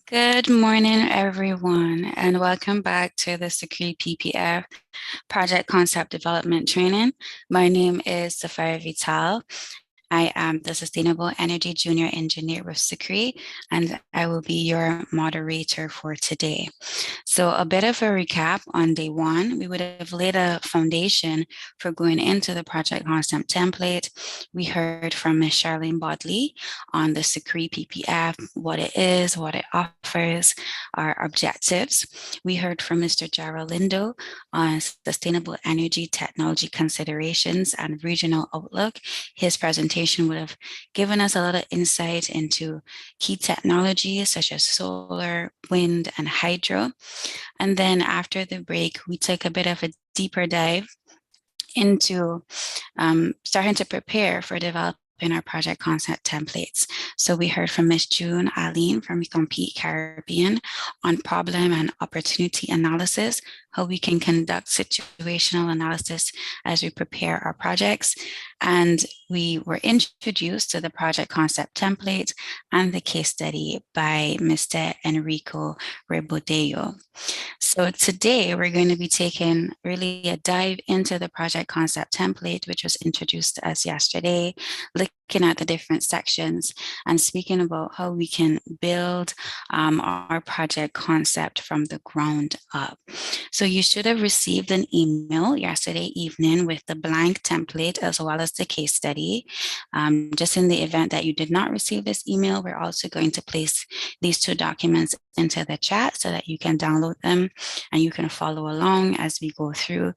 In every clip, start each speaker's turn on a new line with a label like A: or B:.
A: Good morning, everyone, and welcome back to the CCREEE PPF Project Concept Development Training. My name is Safari Vital. I am the Sustainable Energy Junior Engineer with CCREEE, and I will be your moderator for today. So a bit of a recap on day one, we would have laid a foundation for going into the project concept template. We heard from Ms. Charlene Bodley on the CCREEE PPF, what it is, what it offers, our objectives. We heard from Mr. Gerald Lindo on sustainable energy technology considerations and regional outlook. His presentation would have given us a lot of insight into key technologies such as solar, wind, and hydro. And then after the break, we took a bit of a deeper dive into starting to prepare for developing our project concept templates. So we heard from Ms. June Aline from Compete Caribbean on problem and opportunity analysis, how we can conduct situational analysis as we prepare our projects. And we were introduced to the project concept template and the case study by Mr. Enrico Rebodello. So today we're going to be taking really a dive into the project concept template, which was introduced to us yesterday, looking at the different sections and speaking about how we can build our project concept from the ground up. So you should have received an email yesterday evening with the blank template as well as the case study. Just in the event that you did not receive this email, we're also going to place these two documents into the chat so that you can download them and you can follow along as we go through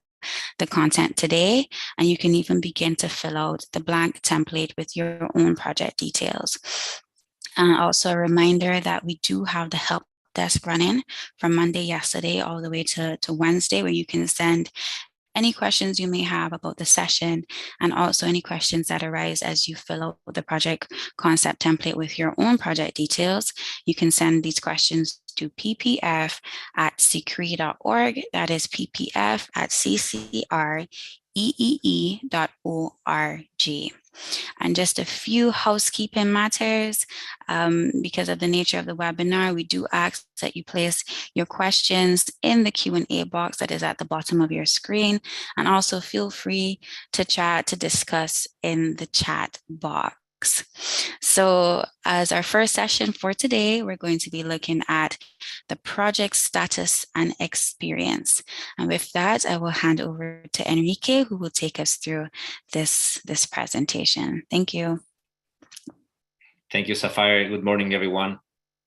A: the content today. And you can even begin to fill out the blank template with your own project details. Also a reminder that we do have the help desk running from Monday yesterday all the way to Wednesday, where you can send any questions you may have about the session and also any questions that arise as you fill out the project concept template with your own project details. You can send these questions to ppf@ccree.org. That is ppf@ccree.org. And just a few housekeeping matters. Because of the nature of the webinar, we do ask that you place your questions in the Q&A box that is at the bottom of your screen. And also feel free to chat, to discuss in the chat box. So as our first session for today, we're going to be looking at the project status and experience. And with that, I will hand over to Enrique, who will take us through this presentation. Thank you.
B: Thank you, Safari. Good morning, everyone.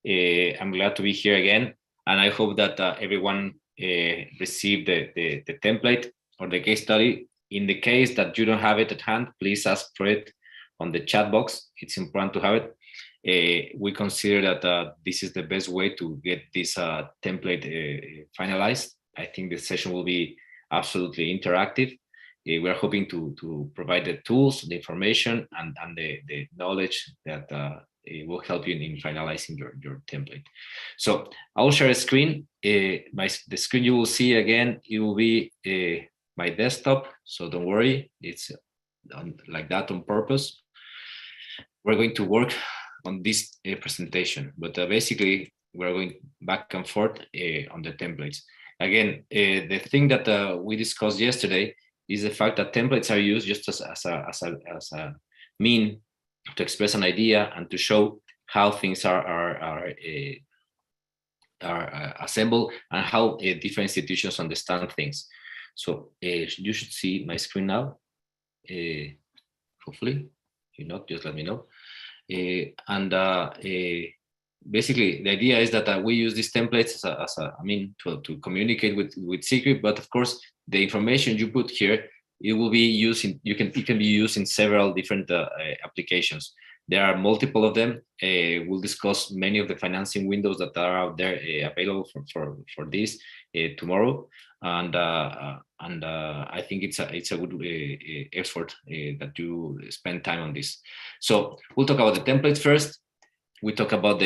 B: I'm glad to be here again. And I hope that everyone received the template or the case study. In the case that you don't have it at hand, please ask for it on the chat box. It's important to have it. We consider that this is the best way to get this template finalized. I think the session will be absolutely interactive. We are hoping to provide the tools, the information, and the knowledge that will help you in finalizing your template. So I will share a screen. The screen you will see again, it will be my desktop. So don't worry, it's like that on purpose. We're going to work on this presentation, but basically we're going back and forth on the templates. Again, the thing that we discussed yesterday is the fact that templates are used just as a mean to express an idea and to show how things are assembled and how different institutions understand things. So you should see my screen now. Hopefully, if not, just let me know. Basically, the idea is that we use these templates as a mean to communicate with CCREEE, but of course, the information you put here, it will be used in, it can be used in several different applications. There are multiple of them. We'll discuss many of the financing windows that are out there available for this tomorrow, and I think it's a good effort that you spend time on this. So we'll talk about the templates first. We talk about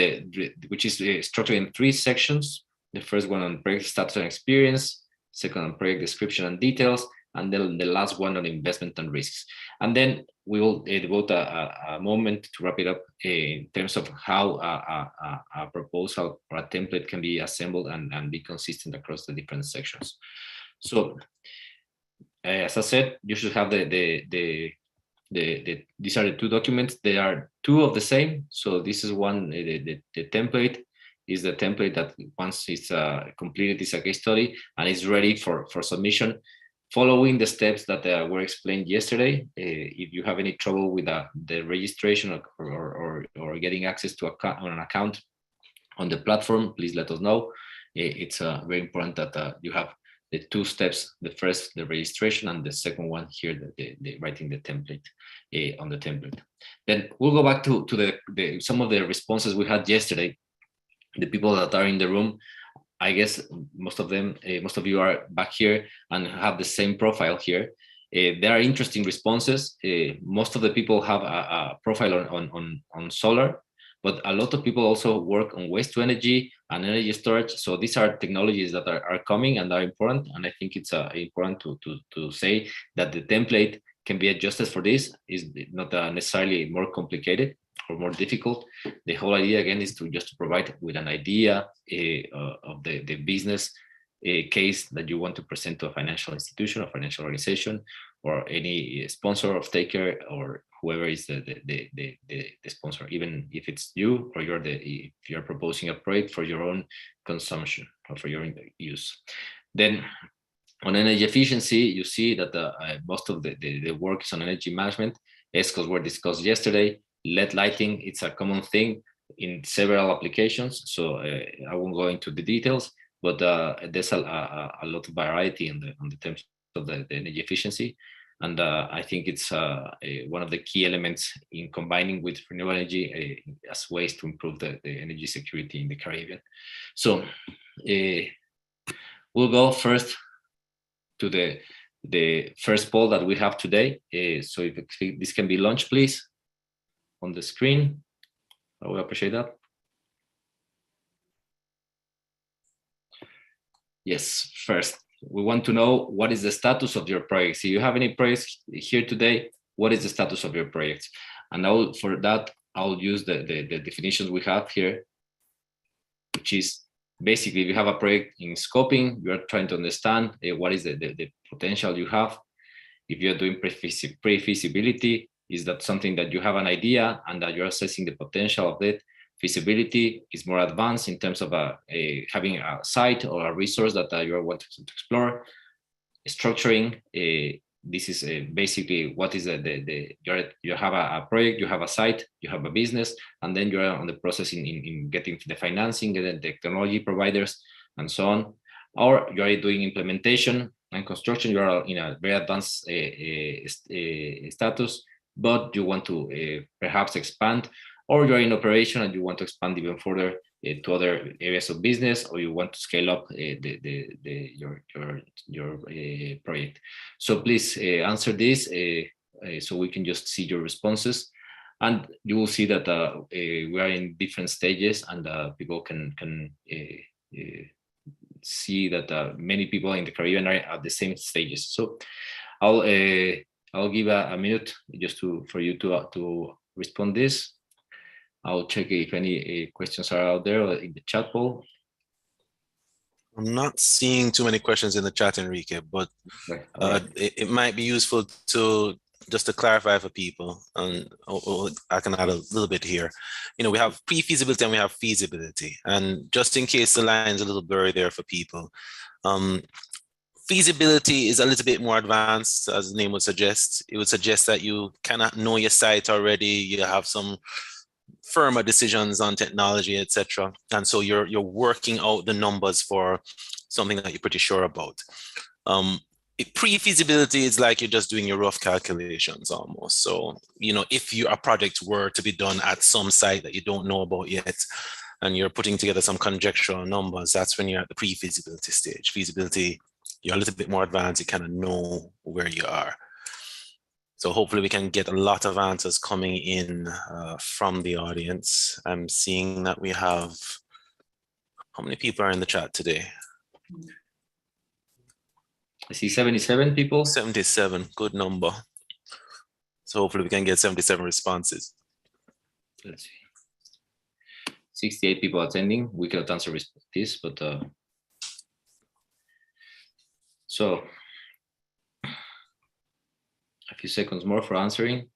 B: which is structured in 3 sections. The first one on project status and experience, second on project description and details, and then the last one on investment and risks. And then we will devote a moment to wrap it up in terms of how a proposal or a template can be assembled and be consistent across the different sections. So, as I said, you should have these are the two documents. They are two of the same. So this is one, the template is the template that once it's completed, is a case study and is ready for submission, following the steps that were explained yesterday. If you have any trouble with the registration or getting access to an account on the platform, please let us know. It's very important that you have the two steps: the first, the registration, and the second one here, the writing the template on the template. Then we'll go back to some of the responses we had yesterday. The people that are in the room, I guess most of you are back here and have the same profile here. There are interesting responses. Most of the people have a profile on solar, but a lot of people also work on waste to energy and energy storage. So these are technologies that are coming and are important. And I think it's important to say that the template can be adjusted for this. Is not necessarily more complicated or more difficult. The whole idea again is to just provide with an idea of the business case that you want to present to a financial institution or financial organization or any sponsor or taker or whoever is the sponsor, even if it's you or if you're proposing a project for your own consumption or for your own use. Then on energy efficiency, you see that most of the work is on energy management. ESCOs were discussed yesterday. LED lighting, it's a common thing in several applications. So I won't go into the details, but there's a lot of variety on the terms of the energy efficiency. And I think it's one of the key elements in combining with renewable energy as ways to improve the energy security in the Caribbean. So we'll go first to the first poll that we have today. So if this can be launched, please, on the screen. I would appreciate that. Yes, first, we want to know what is the status of your project. So you have any projects here today, what is the status of your project? And for that, I'll use the definitions we have here, which is basically if you have a project in scoping, you are trying to understand what is the potential you have. If you're doing pre-feasibility, is that something that you have an idea and that you're assessing the potential of it? Feasibility is more advanced in terms of having a site or a resource that you want to explore. Structuring, this is basically what is you have a project, you have a site, you have a business, and then you're on the process in getting the financing, getting the technology providers, and so on. Or you're doing implementation and construction, you're in a very advanced status, but you want to perhaps expand, or you're in operation and you want to expand even further to other areas of business, or you want to scale up your project. So please answer this so we can just see your responses, and you will see that we are in different stages, and people can see that many people in the Caribbean are at the same stages. So I'll give a minute just for you to respond this. I'll check if any questions are out there in the chat poll.
C: I'm not seeing too many questions in the chat, Enrique, but right. It might be useful just to clarify for people, and I can add a little bit here. We have pre-feasibility and we have feasibility, and just in case the line's a little blurry there for people, feasibility is a little bit more advanced, as the name would suggest. It would suggest that you cannot know your site already, you have some firmer decisions on technology, etc. And so you're working out the numbers for something that you're pretty sure about. Pre-feasibility is like you're just doing your rough calculations almost. So, if a project were to be done at some site that you don't know about yet, and you're putting together some conjectural numbers, that's when you're at the pre-feasibility stage. Feasibility, you're a little bit more advanced, you kind of know where you are. So hopefully we can get a lot of answers coming in from the audience. I'm seeing that we have, how many people are in the chat today?
B: I see 77 people.
C: 77, good number. So hopefully we can get 77 responses.
B: Let's see. 68 people attending. We cannot answer this, but so a few seconds more for answering.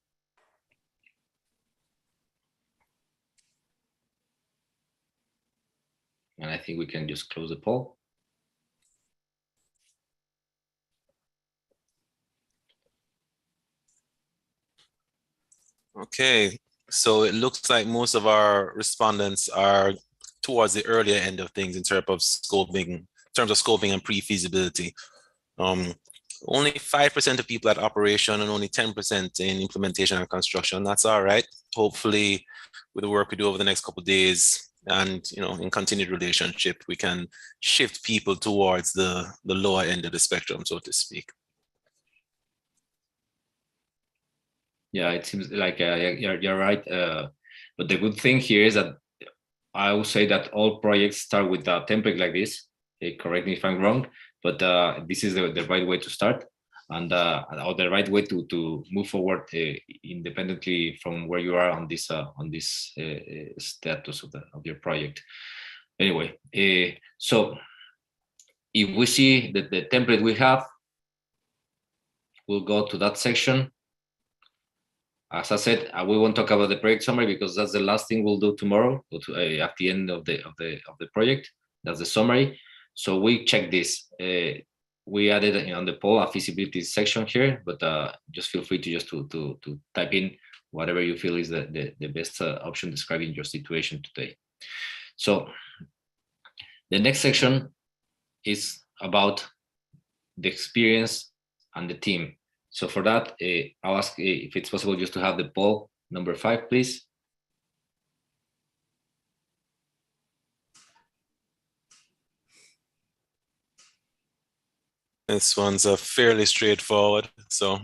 B: And I think we can just close the poll.
C: Okay, so it looks like most of our respondents are towards the earlier end of things in terms of scoping, and pre-feasibility. Only 5% of people at operation and only 10% in implementation and construction. That's all right. Hopefully, with the work we do over the next couple of days and in continued relationship, we can shift people towards the lower end of the spectrum, so to speak.
B: Yeah, it seems like you're right. But the good thing here is that I would say that all projects start with a template like this. Correct me if I'm wrong, but this is the right way to start, and or the right way to move forward independently from where you are on this status of your project. Anyway, so if we see that the template we have, we'll go to that section. As I said, we won't talk about the project summary because that's the last thing we'll do tomorrow at the end of the project. That's the summary. So we check this. We added on the poll a feasibility section here, but just feel free to to type in whatever you feel is the best option describing your situation today. So the next section is about the experience and the team. So for that, I'll ask if it's possible just to have the poll number 5, please.
C: This one's fairly straightforward. So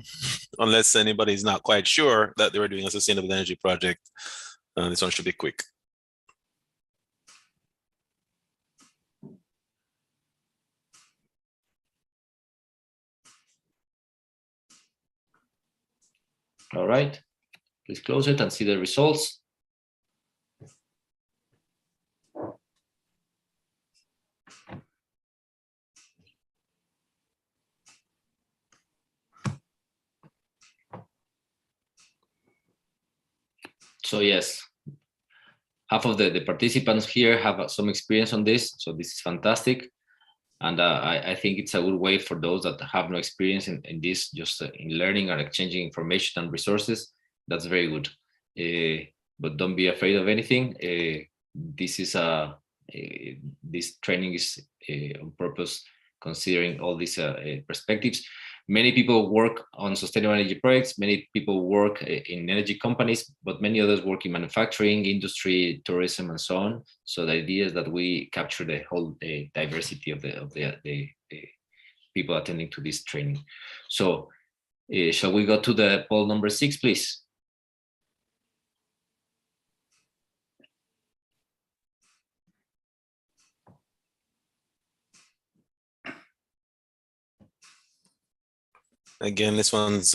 C: unless anybody's not quite sure that they were doing a sustainable energy project, this one should be quick.
B: All right, please close it and see the results. So yes, half of the participants here have some experience on this, so this is fantastic. And I think it's a good way for those that have no experience in this, just in learning and exchanging information and resources. That's very good. But don't be afraid of anything. This is this training is on purpose, considering all these perspectives. Many people work on sustainable energy projects. Many people work in energy companies, but many others work in manufacturing, industry, tourism, and so on. So the idea is that we capture the whole diversity of the people attending to this training. So shall we go to the poll number 6, please?
C: Again, this one's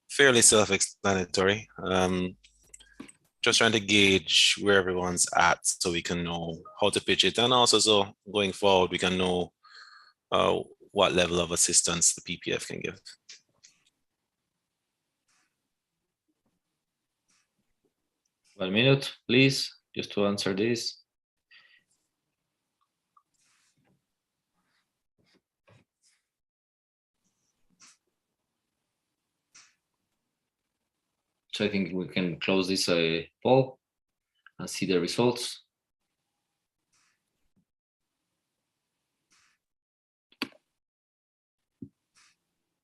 C: fairly self-explanatory. Just trying to gauge where everyone's at so we can know how to pitch it. And also, so going forward, we can know what level of assistance the PPF can give.
B: One minute, please, just to answer this. So I think we can close this poll and see the results.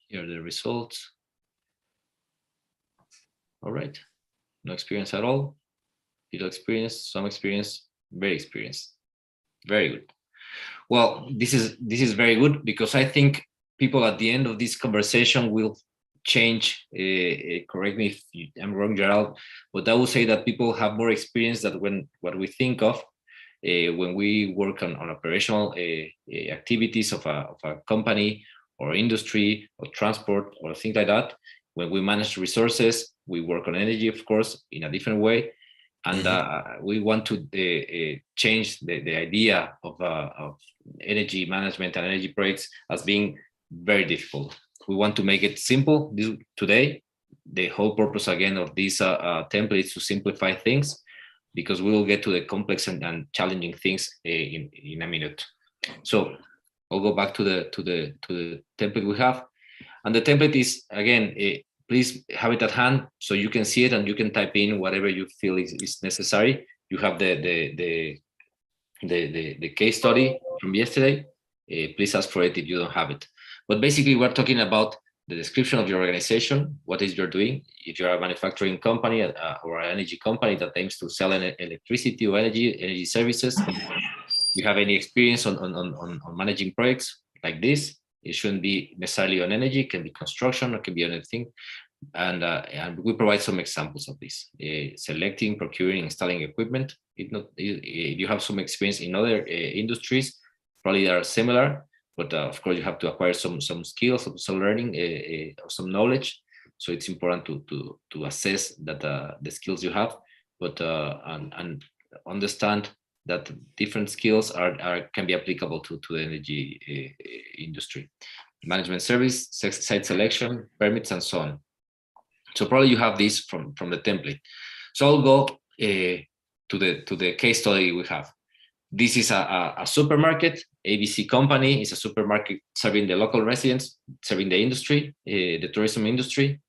B: Here are the results. All right, no experience at all. Little experience, some experience, very experienced. Very good. Well, this is very good because I think people at the end of this conversation will change. Correct me if I'm wrong, Gerald, but I would say that people have more experience than what we think of when we work on operational activities of a company or industry or transport or things like that. When we manage resources, we work on energy, of course, in a different way. And we want to change the idea of energy management and energy projects as being very difficult. We want to make it simple. Today, the whole purpose again of these templates to simplify things, because we will get to the complex and challenging things in a minute. So I'll go back to the template we have, and the template is again. Please have it at hand so you can see it and you can type in whatever you feel is necessary. You have the case study from yesterday. Please ask for it if you don't have it. But basically, we're talking about the description of your organization, what is you're doing. If you're a manufacturing company or an energy company that aims to sell electricity or energy services, you have any experience on managing projects like this, it shouldn't be necessarily on energy, it can be construction, it can be anything. And we provide some examples of this. Selecting, procuring, installing equipment. If you have some experience in other industries, probably they are similar, but of course you have to acquire some skills, some learning, some knowledge. So it's important to assess that the skills you have, but and understand that different skills can be applicable to the energy industry. Management service, site selection, permits, and so on. So probably you have this from the template. So I'll go to the case study we have. This is a supermarket. ABC company is a supermarket serving the local residents, serving the industry, the tourism industry.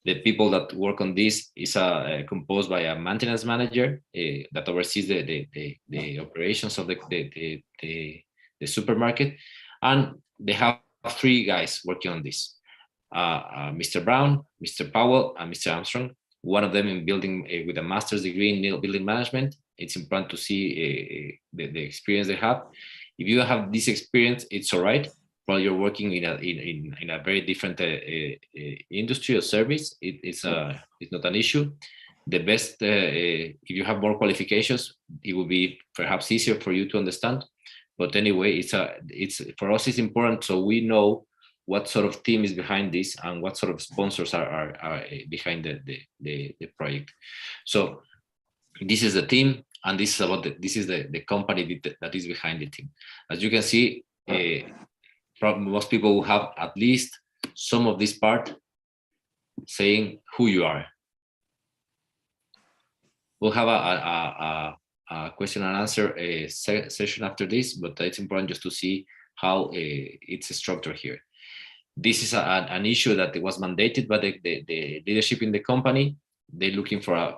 B: The people that work on this is composed by a maintenance manager that oversees the operations of the supermarket, and they have 3 guys working on this: Mr. Brown, Mr. Powell, and Mr. Armstrong. One of them in building with a master's degree in building management. It's important to see the experience they have. If you have this experience, it's all right. While you're working in a very different industry or service, it's not an issue. The best, if you have more qualifications, it will be perhaps easier for you to understand. But anyway, it's for us, it's important so we know what sort of team is behind this and what sort of sponsors are behind the project. So this is the team, and this is about this is the company that is behind the team. As you can see, most people will have at least some of this part saying who you are. We'll have a question and answer session after this, but it's important just to see how it's structured here. This is an issue that was mandated by the leadership in the company. They're looking for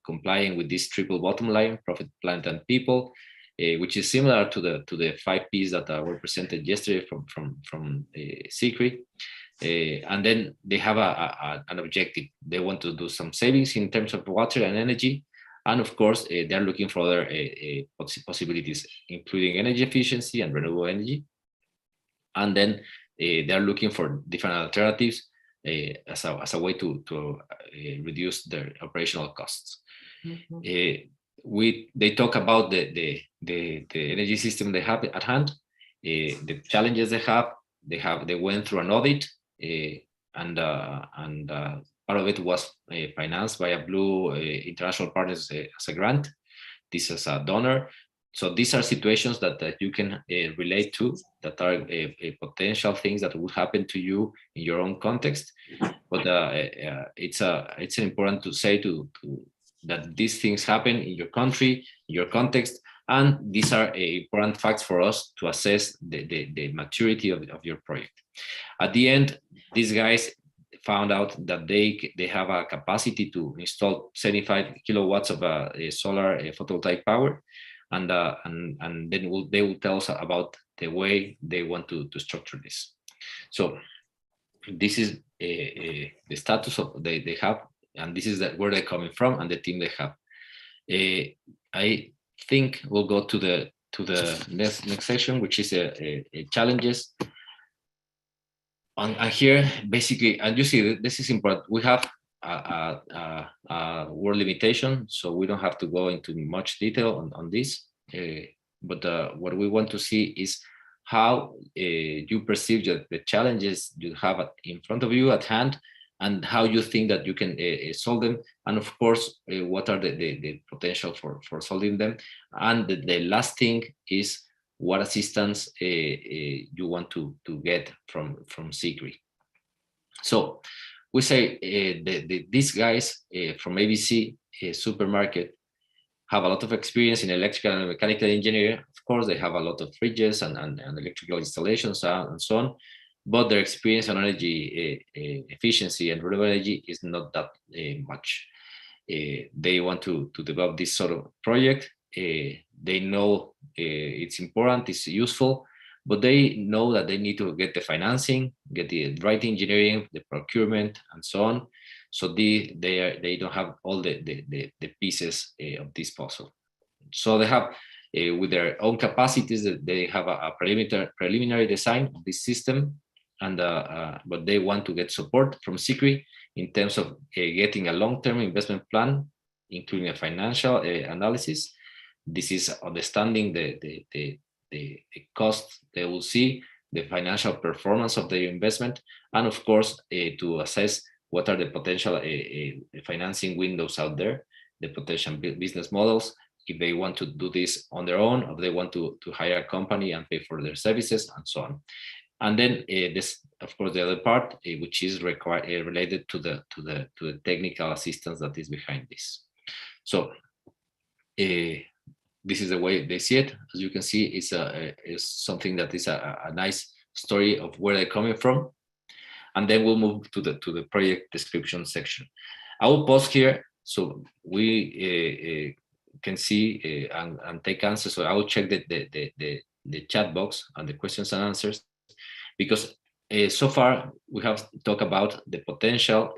B: complying with this triple bottom line: profit, planet, and people, which is similar to the 5 Ps that were presented yesterday from CCREEE. And then they have an objective. They want to do some savings in terms of water and energy. And of course, they're looking for other possibilities, including energy efficiency and renewable energy. And then they're looking for different alternatives as a way to reduce their operational costs. They talk about the energy system they have at hand, the challenges they have. They went through an audit, and part of it was financed by a Blue International Partners as a grant. This is a donor. So these are situations that you can relate to, that are potential things that would happen to you in your own context. But it's important to say that these things happen in your country, in your context, and these are important facts for us to assess the maturity of your project. At the end, these guys found out that they have a capacity to install 75 kilowatts of solar photovoltaic power, and then they will tell us about the way they want to structure this. So this is the status of they have, and this is where they're coming from and the team they have. I think we'll go to the next section, which is challenges. And here, basically, and you see, this is important. We have a word limitation, so we don't have to go into much detail on this. But what we want to see is how you perceive the challenges you have in front of you at hand, and how you think that you can solve them, and of course what are the potential for solving them. And the last thing is what assistance you want to get from CCREEE. So we say these guys from ABC supermarket have a lot of experience in electrical and mechanical engineering. Of course, they have a lot of fridges and electrical installations and so on, but their experience on energy efficiency and renewable energy is not that much. They want to develop this sort of project. They know it's important, it's useful, but they know that they need to get the financing, get the right engineering, the procurement, and so on. So they don't have all the pieces of this puzzle. So they have, with their own capacities, they have a preliminary design of this system, and but they want to get support from CCREEE in terms of getting a long-term investment plan, including a financial analysis. This is understanding the cost they will see, the financial performance of their investment, and of course to assess what are the potential financing windows out there, the potential business models, if they want to do this on their own, or if they want to hire a company and pay for their services, and so on. And then this, of course, the other part, which is related to the technical assistance that is behind this. So this is the way they see it. As you can see, it's something that is a nice story of where they're coming from. And then we'll move to the project description section. I will pause here so we can see and take answers. So I will check the chat box and the questions and answers, because so far we have talked about the potential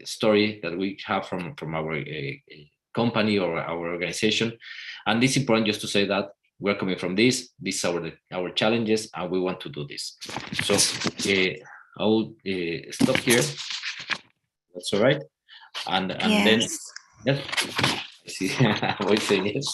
B: story that we have from our company or our organization, and it's important just to say that we're coming from this. These are our challenges, and we want to do this. So I will stop here. That's all right. And
A: Yes.
B: then yes. I see. Wait, saying yes.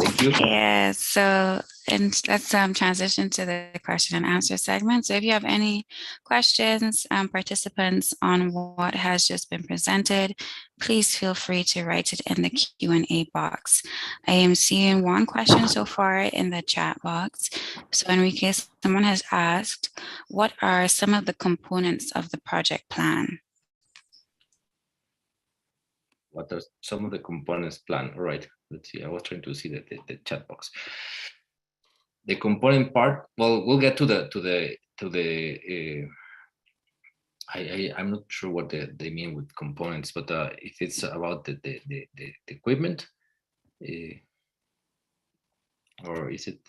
B: Thank you.
A: Yeah, so and let's transition to the question and answer segment. So if you have any questions, participants, on what has just been presented, please feel free to write it in the Q&A box. I am seeing one question so far in the chat box. So Enrique, someone has asked, what are some of the components of the project plan?
B: What are some of the components plan? All right, let's see. I was trying to see the chat box. The component part. Well, we'll get to the. I'm not sure what they mean with components, but if it's about the equipment, or is it?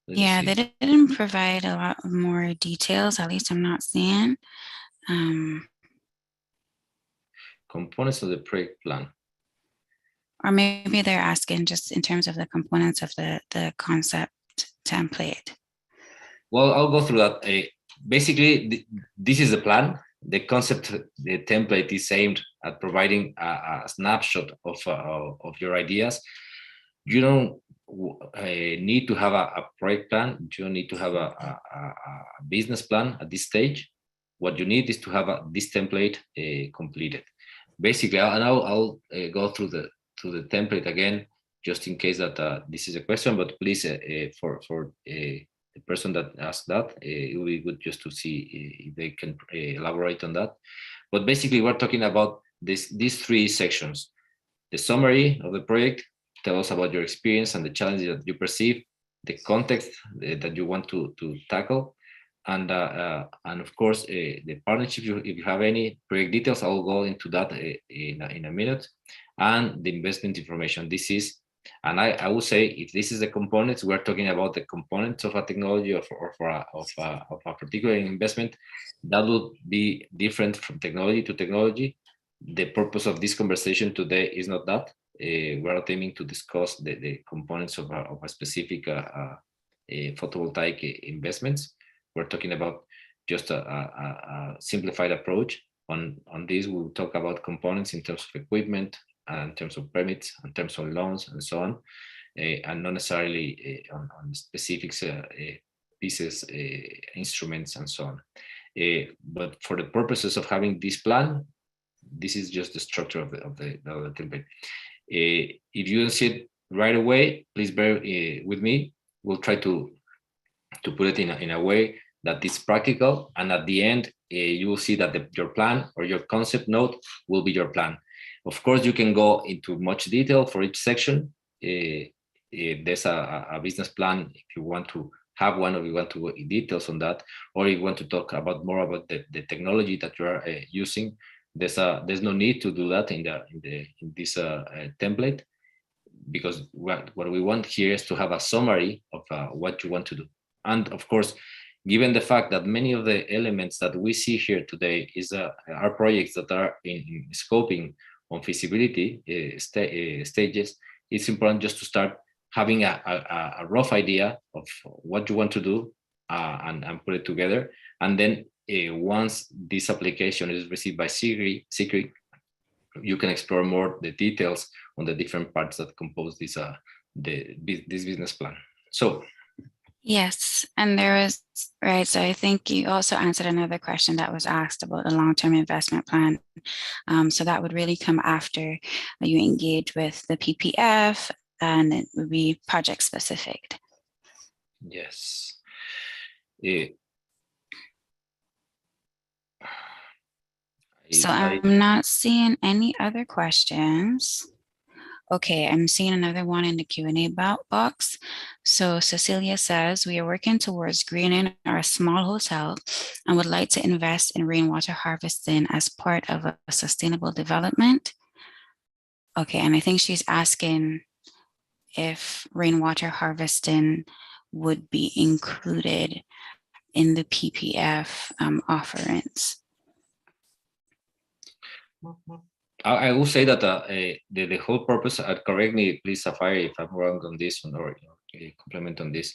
A: Yeah, they didn't provide a lot more details. At least I'm not seeing.
B: Components of the project plan.
A: Or maybe they're asking just in terms of the components of the concept template.
B: Well, I'll go through that. Basically, this is the plan. The concept, the template is aimed at providing a snapshot of your ideas. You don't need to have a project plan. You don't need to have a business plan at this stage. What you need is to have this template completed. Basically, I'll go through the template again, just in case that this is a question. But please, for the person that asked that, it will be good just to see if they can elaborate on that. But basically, we're talking about these three sections: the summary of the project, tell us about your experience and the challenges that you perceive, the context that you want to tackle, and of course the partnership, if you have any project details. I'll go into that in a minute, and the investment information. This is, and I will say, if this is the components, we're talking about the components of a technology of a particular investment. That will be different from technology to technology. The purpose of this conversation today is not that. We're not aiming to discuss the components of a specific photovoltaic investments. We're talking about just a simplified approach. On this, we'll talk about components in terms of equipment, in terms of permits, in terms of loans, and so on. and not necessarily on specifics, pieces, instruments, and so on. But for the purposes of having this plan, this is just the structure of the template. If you don't see it right away, please bear with me. We'll try to put it in a way that is practical, and at the end, you will see that your plan or your concept note will be your plan. Of course, you can go into much detail for each section. There's a business plan if you want to have one, or you want to go in details on that, or you want to talk about more about the technology that you are using. There's no need to do that in this template, because what we want here is to have a summary of what you want to do. And of course, given the fact that many of the elements that we see here today are projects that are in scoping on feasibility stages, it's important just to start having a rough idea of what you want to do and put it together. And then once this application is received by CCREEE, you can explore more the details on the different parts that compose this business plan. So
A: yes, and there was, right, so I think you also answered another question that was asked about the long-term investment plan. So that would really come after you engage with the PPF, and it would be project specific.
B: Yes.
A: So I'm not seeing any other questions. Okay, I'm seeing another one in the Q&A box. So Cecilia says, we are working towards greening our small hotel and would like to invest in rainwater harvesting as part of a sustainable development. Okay, and I think she's asking if rainwater harvesting would be included in the PPF offerings.
B: I will say that the whole purpose, correct me please, Sapphire, if I'm wrong on this one, or complement on this.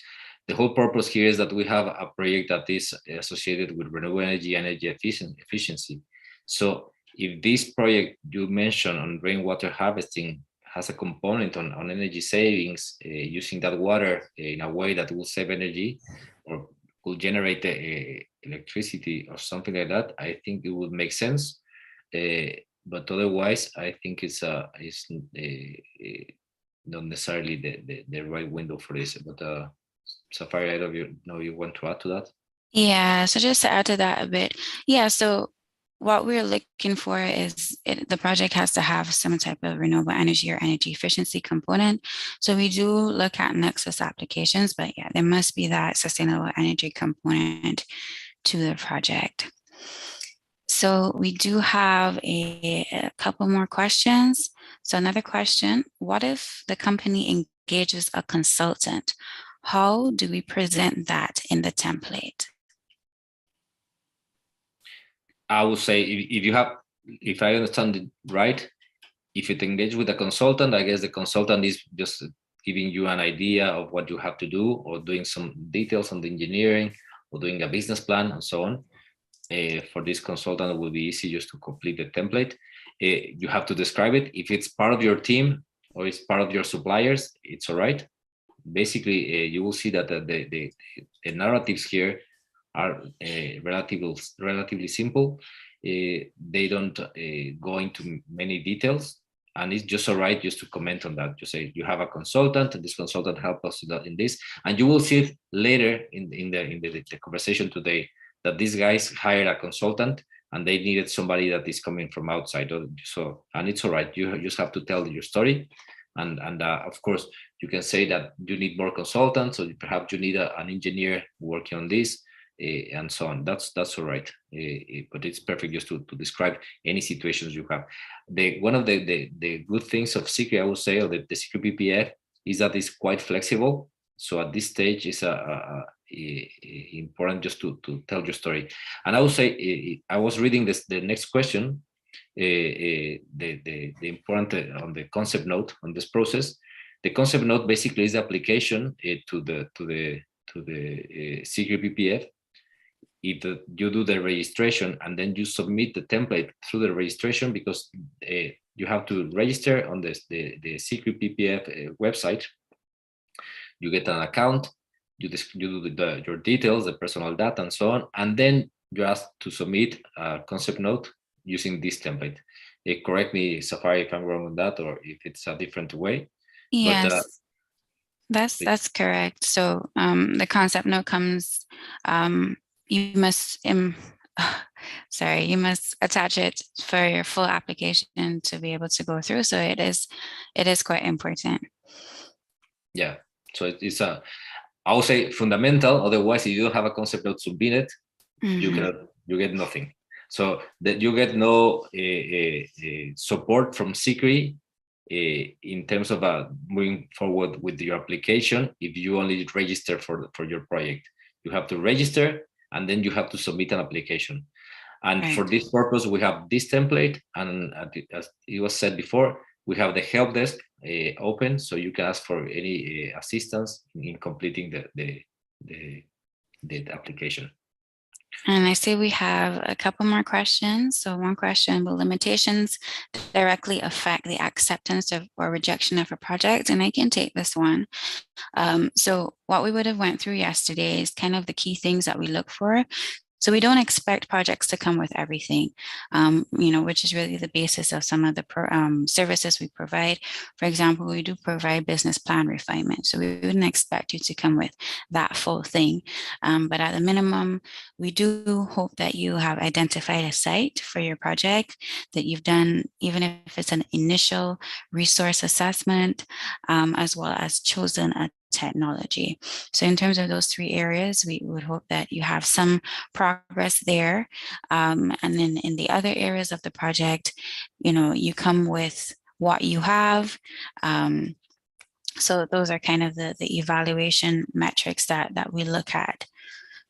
B: The whole purpose here is that we have a project that is associated with renewable energy and energy efficiency. So if this project you mentioned on rainwater harvesting has a component on energy savings, using that water in a way that will save energy or will generate electricity or something like that, I think it would make sense. But otherwise, I think it's not necessarily the right window for this. But Safari, I don't know you want to add to that?
A: Yeah, so just to add to that a bit, yeah, so what we're looking for is the project has to have some type of renewable energy or energy efficiency component. So we do look at Nexus applications, but yeah, there must be that sustainable energy component to the project. So we do have a couple more questions. So another question, what if the company engages a consultant? How do we present that in the template?
B: I would say if I understand it right, if you engage with a consultant, I guess the consultant is just giving you an idea of what you have to do, or doing some details on the engineering, or doing a business plan and so on. For this consultant, it will be easy just to complete the template. You have to describe it. If it's part of your team or it's part of your suppliers, it's all right. Basically, you will see that the narratives here are relatively simple. They don't go into many details, and it's just all right just to comment on that. You say you have a consultant, and this consultant helped us in this, and you will see it later in the conversation today, that these guys hired a consultant and they needed somebody that is coming from outside. So, and it's all right. You just have to tell your story. And of course, you can say that you need more consultants, or perhaps you need an engineer working on this, and so on. That's all right. But it's perfect just to describe any situations you have. One of the good things of CCREEE, I would say, or the CCREEE PPF, is that it's quite flexible. So at this stage, it's important just to tell your story. And I would say, I was reading the next question, the important on the concept note on this process. The concept note basically is the application to the CCREEE PPF. If you do the registration and then you submit the template through the registration, because you have to register on the CCREEE PPF website, You get an account, you do your details, the personal data, and so on, and then you ask to submit a concept note using this template. Correct me, Safari, if I'm wrong on that, or if it's a different way.
A: Yes, that's correct. So the concept note comes, you must sorry, you must attach it for your full application to be able to go through. So it is quite important.
B: Yeah, so it's a, I would say, fundamental. Otherwise, if you don't have a concept note submitted, you get nothing. So that you get no support from CCREEE in terms of moving forward with your application. If you only register for your project, you have to register and then you have to submit an application. And
A: Right.
B: for this purpose, we have this template, and as it was said before, we have the help desk open, so you can ask for any assistance in completing the application.
A: And I see we have a couple more questions. So one question, will limitations directly affect the acceptance of or rejection of a project? And I can take this one. So what we would have went through yesterday is kind of the key things that we look for. So we don't expect projects to come with everything, which is really the basis of some of the services we provide. For example, we do provide business plan refinement. So we wouldn't expect you to come with that full thing. But at a minimum, we do hope that you have identified a site for your project, that you've done, even if it's an initial resource assessment, as well as chosen a technology. So in terms of those three areas, we would hope that you have some progress there. And then in the other areas of the project, you come with what you have. So those are kind of the evaluation metrics that we look at.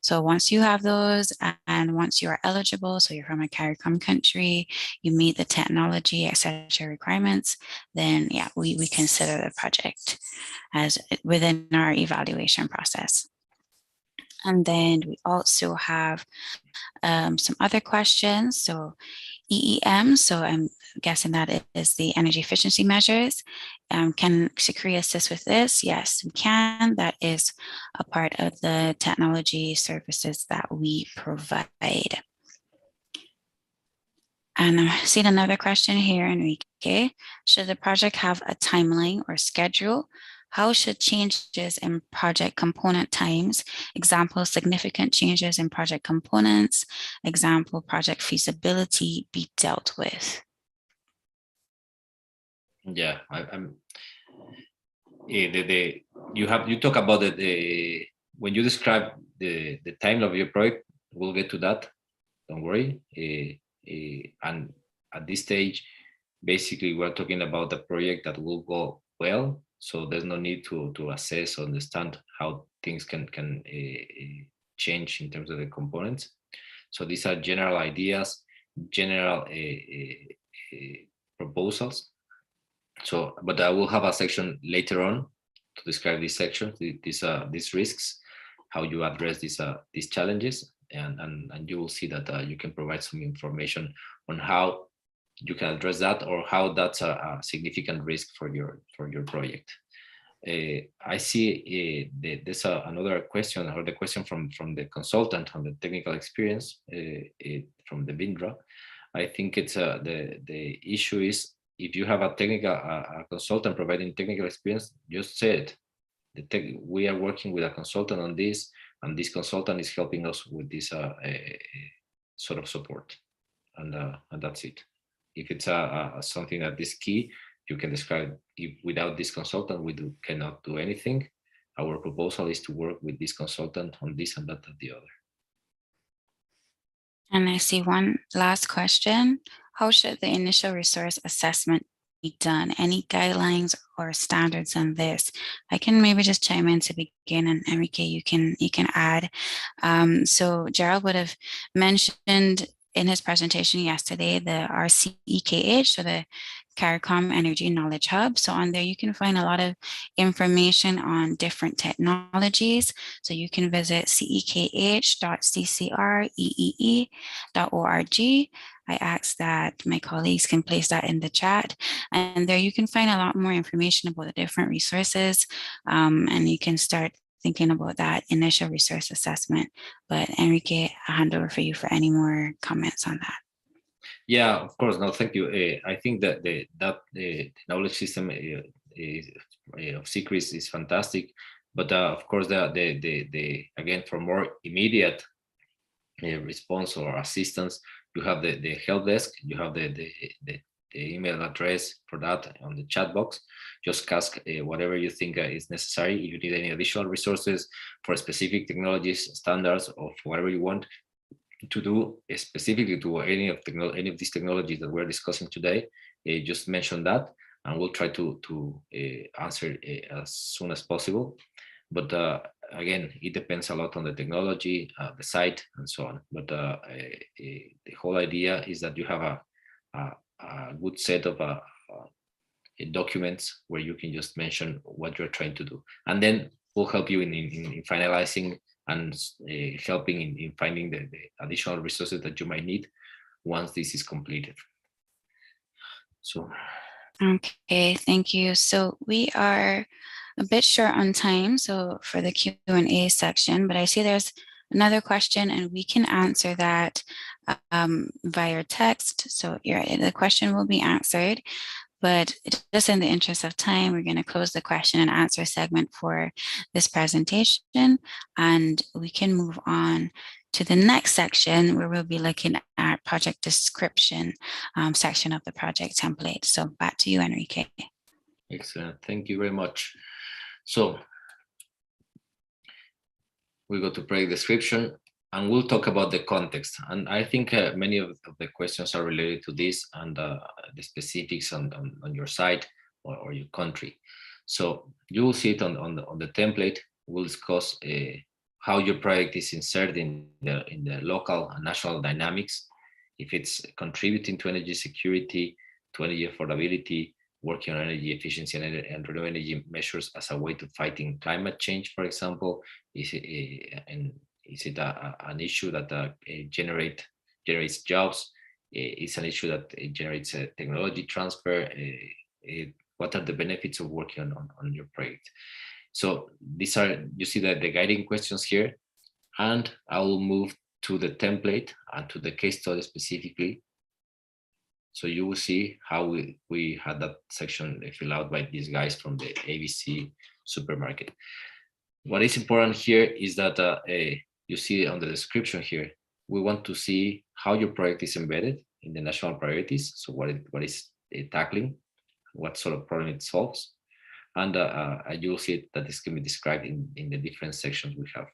A: So once you have those, and once you are eligible, so you're from a CARICOM country, you meet the technology, etc. requirements, then yeah, we consider the project as within our evaluation process. And then we also have some other questions. So EEM, so I'm guessing that is the energy efficiency measures. Can CCREEE assist with this? Yes, we can. That is a part of the technology services that we provide. And I'm seeing another question here, Enrique. Should the project have a timeline or schedule? How should changes in project component times, example, significant changes in project components, example, project feasibility, be dealt with?
B: Yeah, you talk about when you describe the time of your project, we'll get to that. Don't worry. And at this stage, basically, we're talking about the project that will go well. So there's no need to assess or understand how things can change in terms of the components. So these are general ideas, general proposals. So, but I will have a section later on to describe these sections, these risks, how you address these challenges, and you will see that you can provide some information on how you can address that, or how that's a significant risk for your project. I see there's another question, or the question from the consultant on the technical experience from the VINDRA. I think it's the issue is, if you have a consultant providing technical experience, just say it. We are working with a consultant on this, and this consultant is helping us with this sort of support, and that's it. If it's something that is key, you can describe, if without this consultant, we cannot do anything. Our proposal is to work with this consultant on this and that and the other.
A: And I see one last question. How should the initial resource assessment be done? Any guidelines or standards on this? I can maybe just chime in to begin, and Enrique, you can add. So Gerald would have mentioned in his presentation yesterday the RCEKH, so the CARICOM Energy Knowledge Hub. So on there, you can find a lot of information on different technologies. So you can visit cekh.ccreee.org. I ask that my colleagues can place that in the chat, and there you can find a lot more information about the different resources, and you can start thinking about that initial resource assessment. But Enrique, I'll hand over for you for any more comments on that.
B: Yeah, of course. No, thank you. I think that the knowledge system of CCREEE is fantastic, but of course, the again, for more immediate response or assistance, you have the help desk. You have the email address for that on the chat box. Just ask whatever you think is necessary. If you need any additional resources for specific technologies, standards, or whatever you want to do specifically to any of these technologies that we're discussing today, just mention that, and we'll try to answer as soon as possible. But again, it depends a lot on the technology, the site, and so on. But the whole idea is that you have a good set of documents where you can just mention what you're trying to do, and then we'll help you in finalizing and helping in finding the additional resources that you might need once this is completed. So.
A: Okay, thank you. So we are a bit short on time, so for the Q&A section, but I see there's another question and we can answer that via text. So the question will be answered, but just in the interest of time, we're going to close the question and answer segment for this presentation, and we can move on to the next section where we'll be looking at project description section of the project template. So back to you, Enrique.
B: Excellent. Thank you very much. So we go to project description, and we'll talk about the context. And I think many of the questions are related to this and the specifics on your site or your country. So you will see it on the template. We'll discuss how your project is inserted in the local and national dynamics, if it's contributing to energy security, to energy affordability, working on energy efficiency and renewable energy measures as a way to fighting climate change, for example. Is it an issue that generates jobs? It's an issue that generates a technology transfer. What are the benefits of working on your project? So these are, you see that the guiding questions here, and I will move to the template and to the case study specifically. So you will see how we had that section filled out by these guys from the ABC supermarket. What is important here is that you see on the description here, we want to see how your project is embedded in the national priorities. So what is tackling, what sort of problem it solves. And you'll see that this can be described in the different sections we have.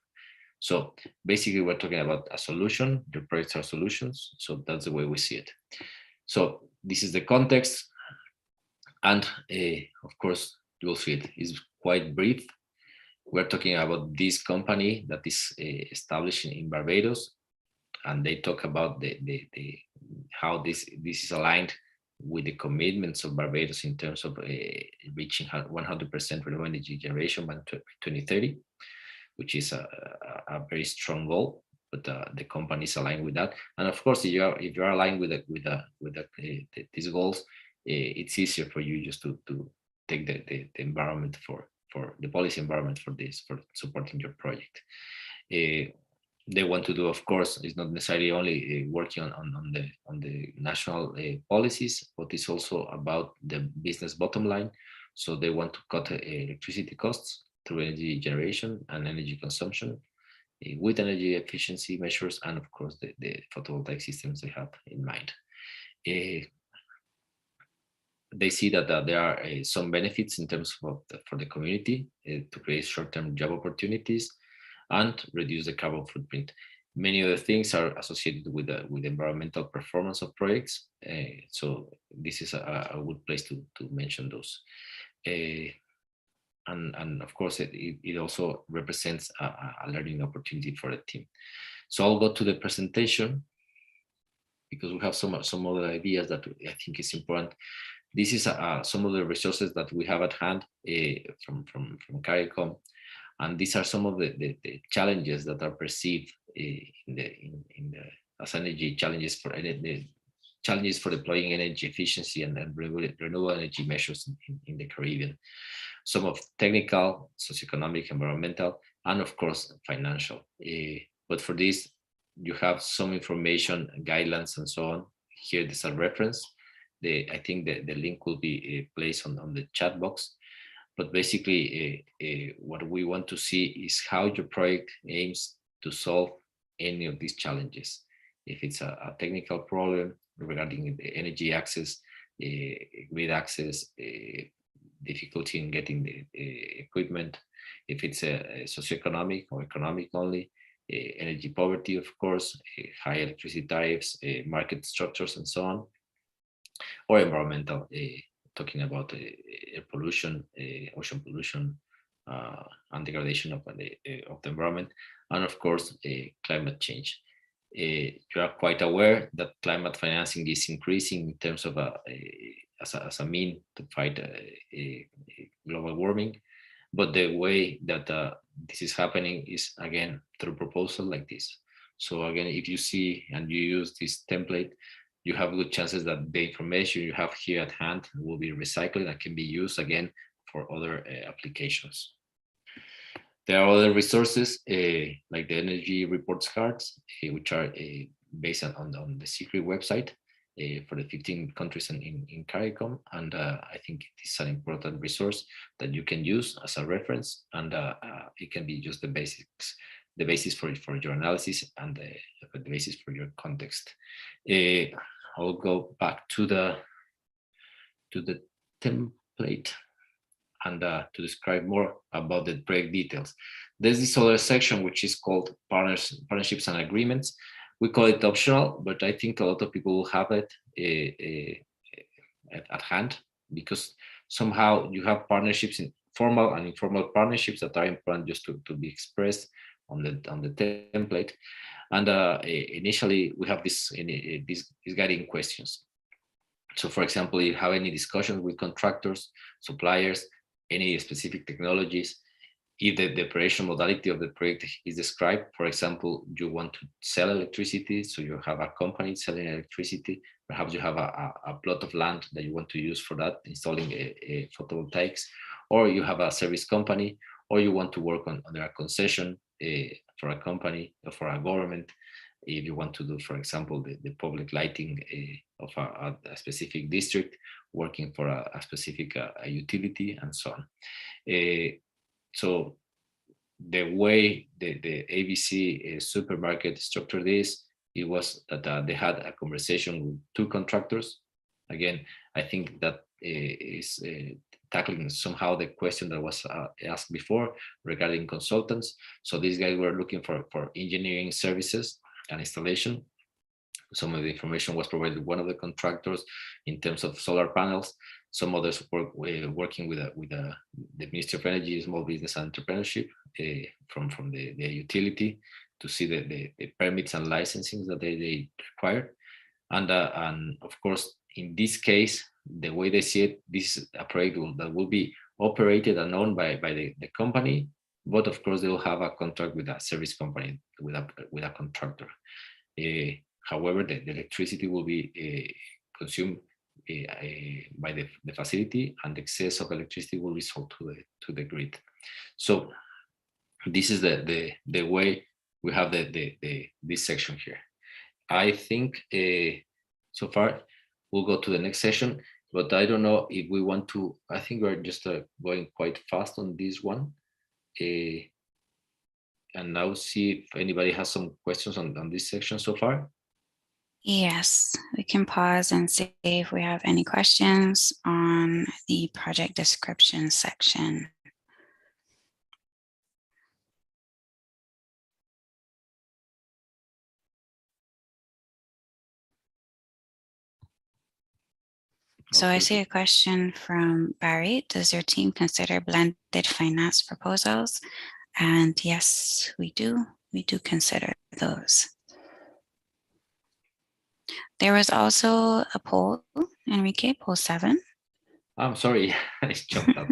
B: So basically, we're talking about a solution. Your projects are solutions. So that's the way we see it. So this is the context. And of course, you will see it is quite brief. We're talking about this company that is established in Barbados. And they talk about how this is aligned with the commitments of Barbados in terms of reaching 100% renewable energy generation by 2030, which is a very strong goal. But the company is aligned with that, and of course, if you are aligned with these goals, it's easier for you just to take the environment for the policy environment for supporting your project. They want to do, of course, it's not necessarily only working on the national policies, but it's also about the business bottom line. So they want to cut electricity costs through energy generation and energy consumption with energy efficiency measures, and of course the photovoltaic systems they have in mind. They see that there are some benefits in terms of for the community to create short-term job opportunities and reduce the carbon footprint. Many other things are associated with the environmental performance of projects. So this is a good place to mention those. And of course, it also represents a learning opportunity for the team. So I'll go to the presentation because we have some other ideas that I think is important. This is some of the resources that we have at hand from CARICOM, and these are some of the challenges that are perceived as energy challenges for the challenges for deploying energy efficiency and renewable energy measures in the Caribbean. Some of technical, socioeconomic, environmental, and of course, financial. But for this, you have some information, guidelines, and so on. Here, there's a reference. I think the link will be placed on the chat box. But basically, what we want to see is how your project aims to solve any of these challenges. If it's a technical problem regarding the energy access, grid access, difficulty in getting the equipment, if it's a socioeconomic or economic only, energy poverty, of course, high electricity tariffs, market structures, and so on, or environmental, talking about air pollution, ocean pollution, and degradation of the environment, and of course, climate change. You are quite aware that climate financing is increasing in terms of as a mean to fight global warming, but the way that this is happening is again through proposal like this. So again, if you see and you use this template, you have good chances that the information you have here at hand will be recycled and can be used again for other applications. There are other resources like the energy reports cards, which are based on the CCREEE website for the 15 countries in CARICOM. And I think it is an important resource that you can use as a reference, and it can be just the basis for your analysis and the basis for your context. I'll go back to the template and to describe more about the project details. There's this other section which is called partnerships and agreements. We call it optional, but I think a lot of people will have it at hand, because somehow you have partnerships, in formal and informal partnerships, that are important just to be expressed on the template. And initially we have these guiding questions. So for example, if you have any discussions with contractors, suppliers, any specific technologies, if the operation modality of the project is described, for example, you want to sell electricity, so you have a company selling electricity, perhaps you have a plot of land that you want to use for that, installing a photovoltaics, or you have a service company, or you want to work under a concession for a company or for a government, if you want to do, for example, the public lighting of a specific district, working for a specific utility, and so on. So the way the ABC supermarket structured this, it was that they had a conversation with two contractors. Again, I think that is tackling somehow the question that was asked before regarding consultants. So these guys were looking for engineering services and installation. Some of the information was provided with one of the contractors in terms of solar panels. Some others were working with the Ministry of Energy, Small Business and Entrepreneurship from the utility to see the permits and licensings that they require. And of course, in this case, the way they see it, this is a project that will be operated and owned by the company, but of course they will have a contract with a service company, with a contractor. However, the electricity will be consumed by the facility, and the excess of electricity will be sold to the grid. So this is the way we have this section here. I think so far we'll go to the next session, but I don't know if we want to. I think we're just going quite fast on this one. And now see if anybody has some questions on this section so far.
A: Yes, we can pause and see if we have any questions on the project description section. So I see a question from Barry. Does your team consider blended finance proposals? And yes, we do. We do consider those. There was also a poll, Enrique, poll 7.
B: I'm sorry, I jumped up.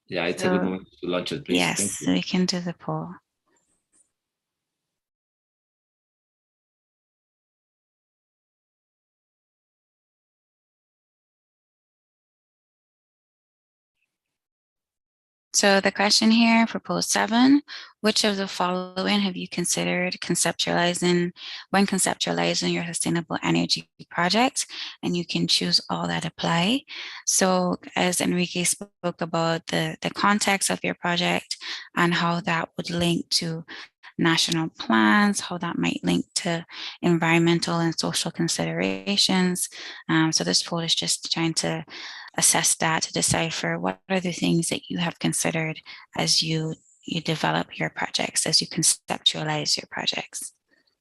B: Yeah, it's a good moment to launch it, please.
A: Yes, we can do the poll. So the question here, proposed 7, which of the following have you considered conceptualizing when conceptualizing your sustainable energy projects? And you can choose all that apply. So as Enrique spoke about the context of your project and how that would link to national plans, how that might link to environmental and social considerations. So this poll is just trying to assess that to decipher what are the things that you have considered as you develop your projects, as you conceptualize your projects.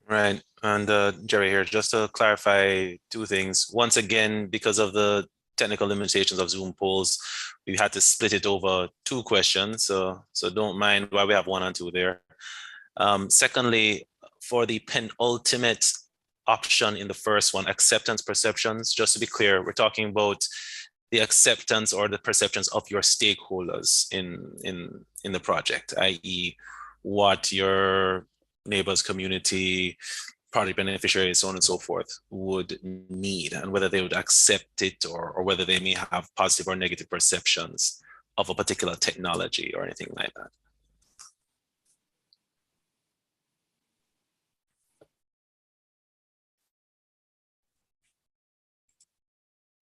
C: Right. And Jerry here, just to clarify 2 things. Once again, because of the technical limitations of Zoom polls, we had to split it over 2 questions. So don't mind why we have 1 and 2 there. Secondly, for the penultimate option in the first one, acceptance perceptions, just to be clear, we're talking about the acceptance or the perceptions of your stakeholders in the project, i.e. what your neighbors, community, project beneficiaries, so on and so forth would need, and whether they would accept it or whether they may have positive or negative perceptions of a particular technology or anything like that.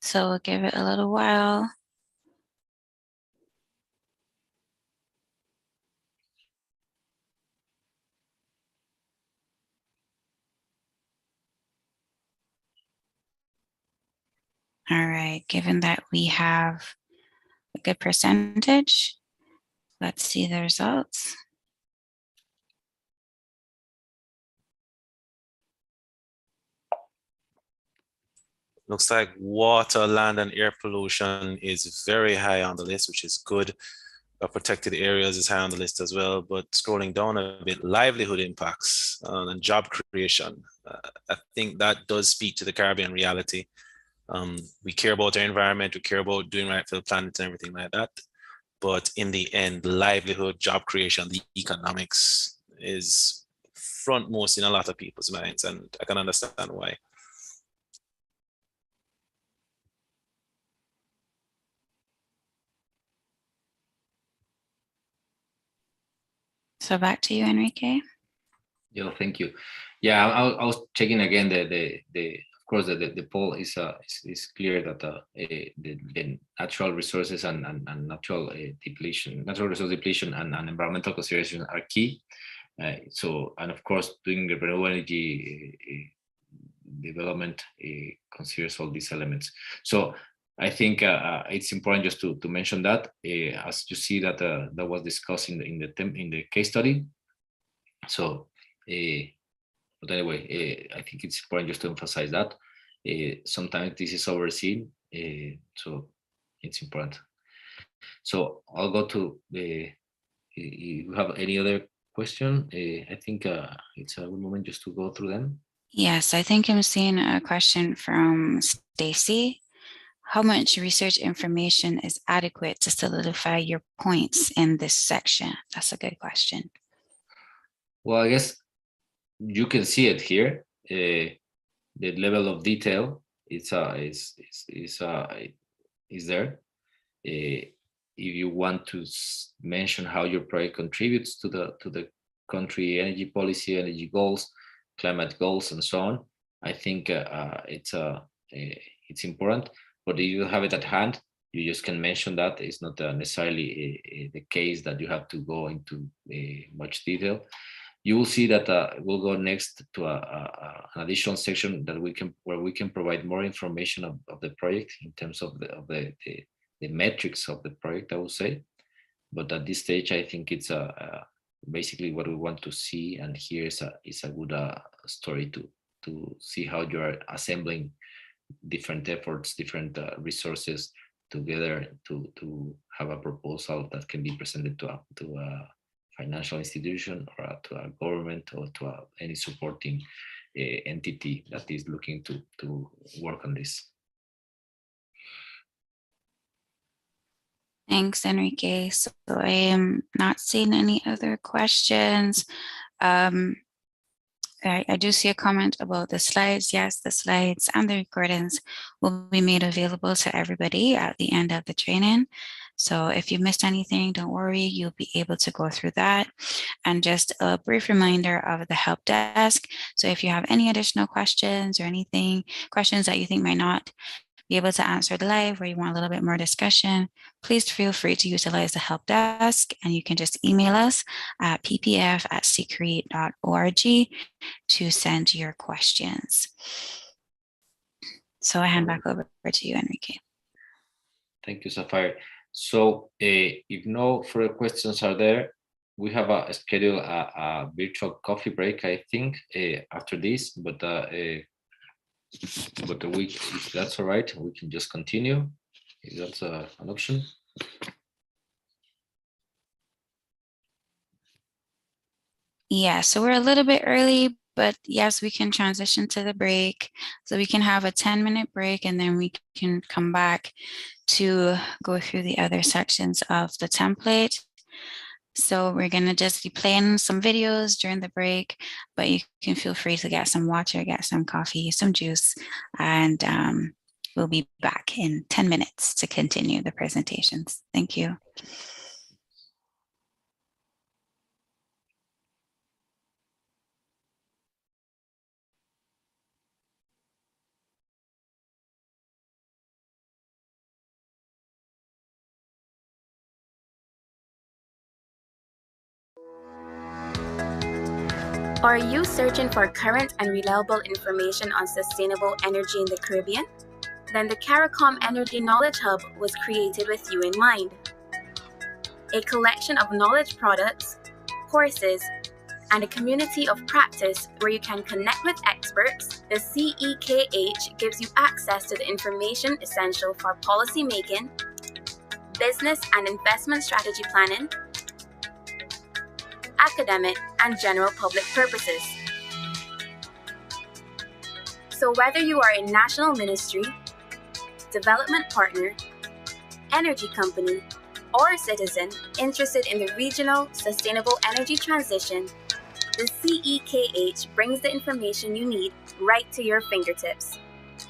A: So we'll give it a little while. All right, given that we have a good percentage, let's see the results.
C: Looks like water, land, and air pollution is very high on the list, which is good. Protected areas is high on the list as well, but scrolling down a bit, livelihood impacts and job creation. I think that does speak to the Caribbean reality. We care about our environment, we care about doing right for the planet and everything like that. But in the end, livelihood, job creation, the economics is frontmost in a lot of people's minds, and I can understand why.
A: So back to you, Enrique.
B: Yeah, thank you. Yeah, I was checking again of course the poll is clear that the natural resources and natural depletion, natural resource depletion and environmental considerations are key. So, and of course, doing renewable energy development considers all these elements. So I think it's important just to mention that as you see that that was discussed in the case study. So, but anyway, I think it's important just to emphasize that sometimes this is overseen, so it's important. So I'll go to the. If you have any other question, I think it's a good moment just to go through them.
A: Yes, I think I'm seeing a question from Stacy. How much research information is adequate to solidify your points in this section? That's a good question.
B: Well, I guess you can see it here. The level of detail is there. If you want to mention how your project contributes to the country energy policy, energy goals, climate goals, and so on, I think it's important. But if you have it at hand, you just can mention that. It's not necessarily the case that you have to go into much detail. You will see that we'll go next to an additional section that where we can provide more information of the project in terms of the metrics of the project, I would say. But at this stage, I think it's basically what we want to see and hear is a good story to see how you are assembling different efforts, different resources together to have a proposal that can be presented to a financial institution or to a government or to any supporting entity that is looking to work on this.
A: Thanks, Enrique. So I am not seeing any other questions. I do see a comment about the slides. Yes, the slides and the recordings will be made available to everybody at the end of the training. So if you missed anything, don't worry, you'll be able to go through that. And just a brief reminder of the help desk. So if you have any additional questions or questions that you think might not be able to answer live or you want a little bit more discussion, please feel free to utilize the help desk, and you can just email us at ppf@ccree.org to send your questions. So I hand back over to you, Enrique.
B: Thank you, Sapphire. So if no further questions are there, we have a schedule a virtual coffee break, I think, after this, but if that's all right, we can just continue. If that's an option.
A: Yeah, so we're a little bit early, but yes, we can transition to the break. So we can have a 10-minute break, and then we can come back to go through the other sections of the template. So we're going to just be playing some videos during the break, but you can feel free to get some water, get some coffee, some juice, and we'll be back in 10 minutes to continue the presentations. Thank you.
D: Are you searching for current and reliable information on sustainable energy in the Caribbean? Then the CARICOM Energy Knowledge Hub was created with you in mind. A collection of knowledge products, courses, and a community of practice where you can connect with experts, the CEKH gives you access to the information essential for policy making, business and investment strategy planning, academic, and general public purposes. So whether you are a national ministry, development partner, energy company, or a citizen interested in the regional sustainable energy transition, the CEKH brings the information you need right to your fingertips.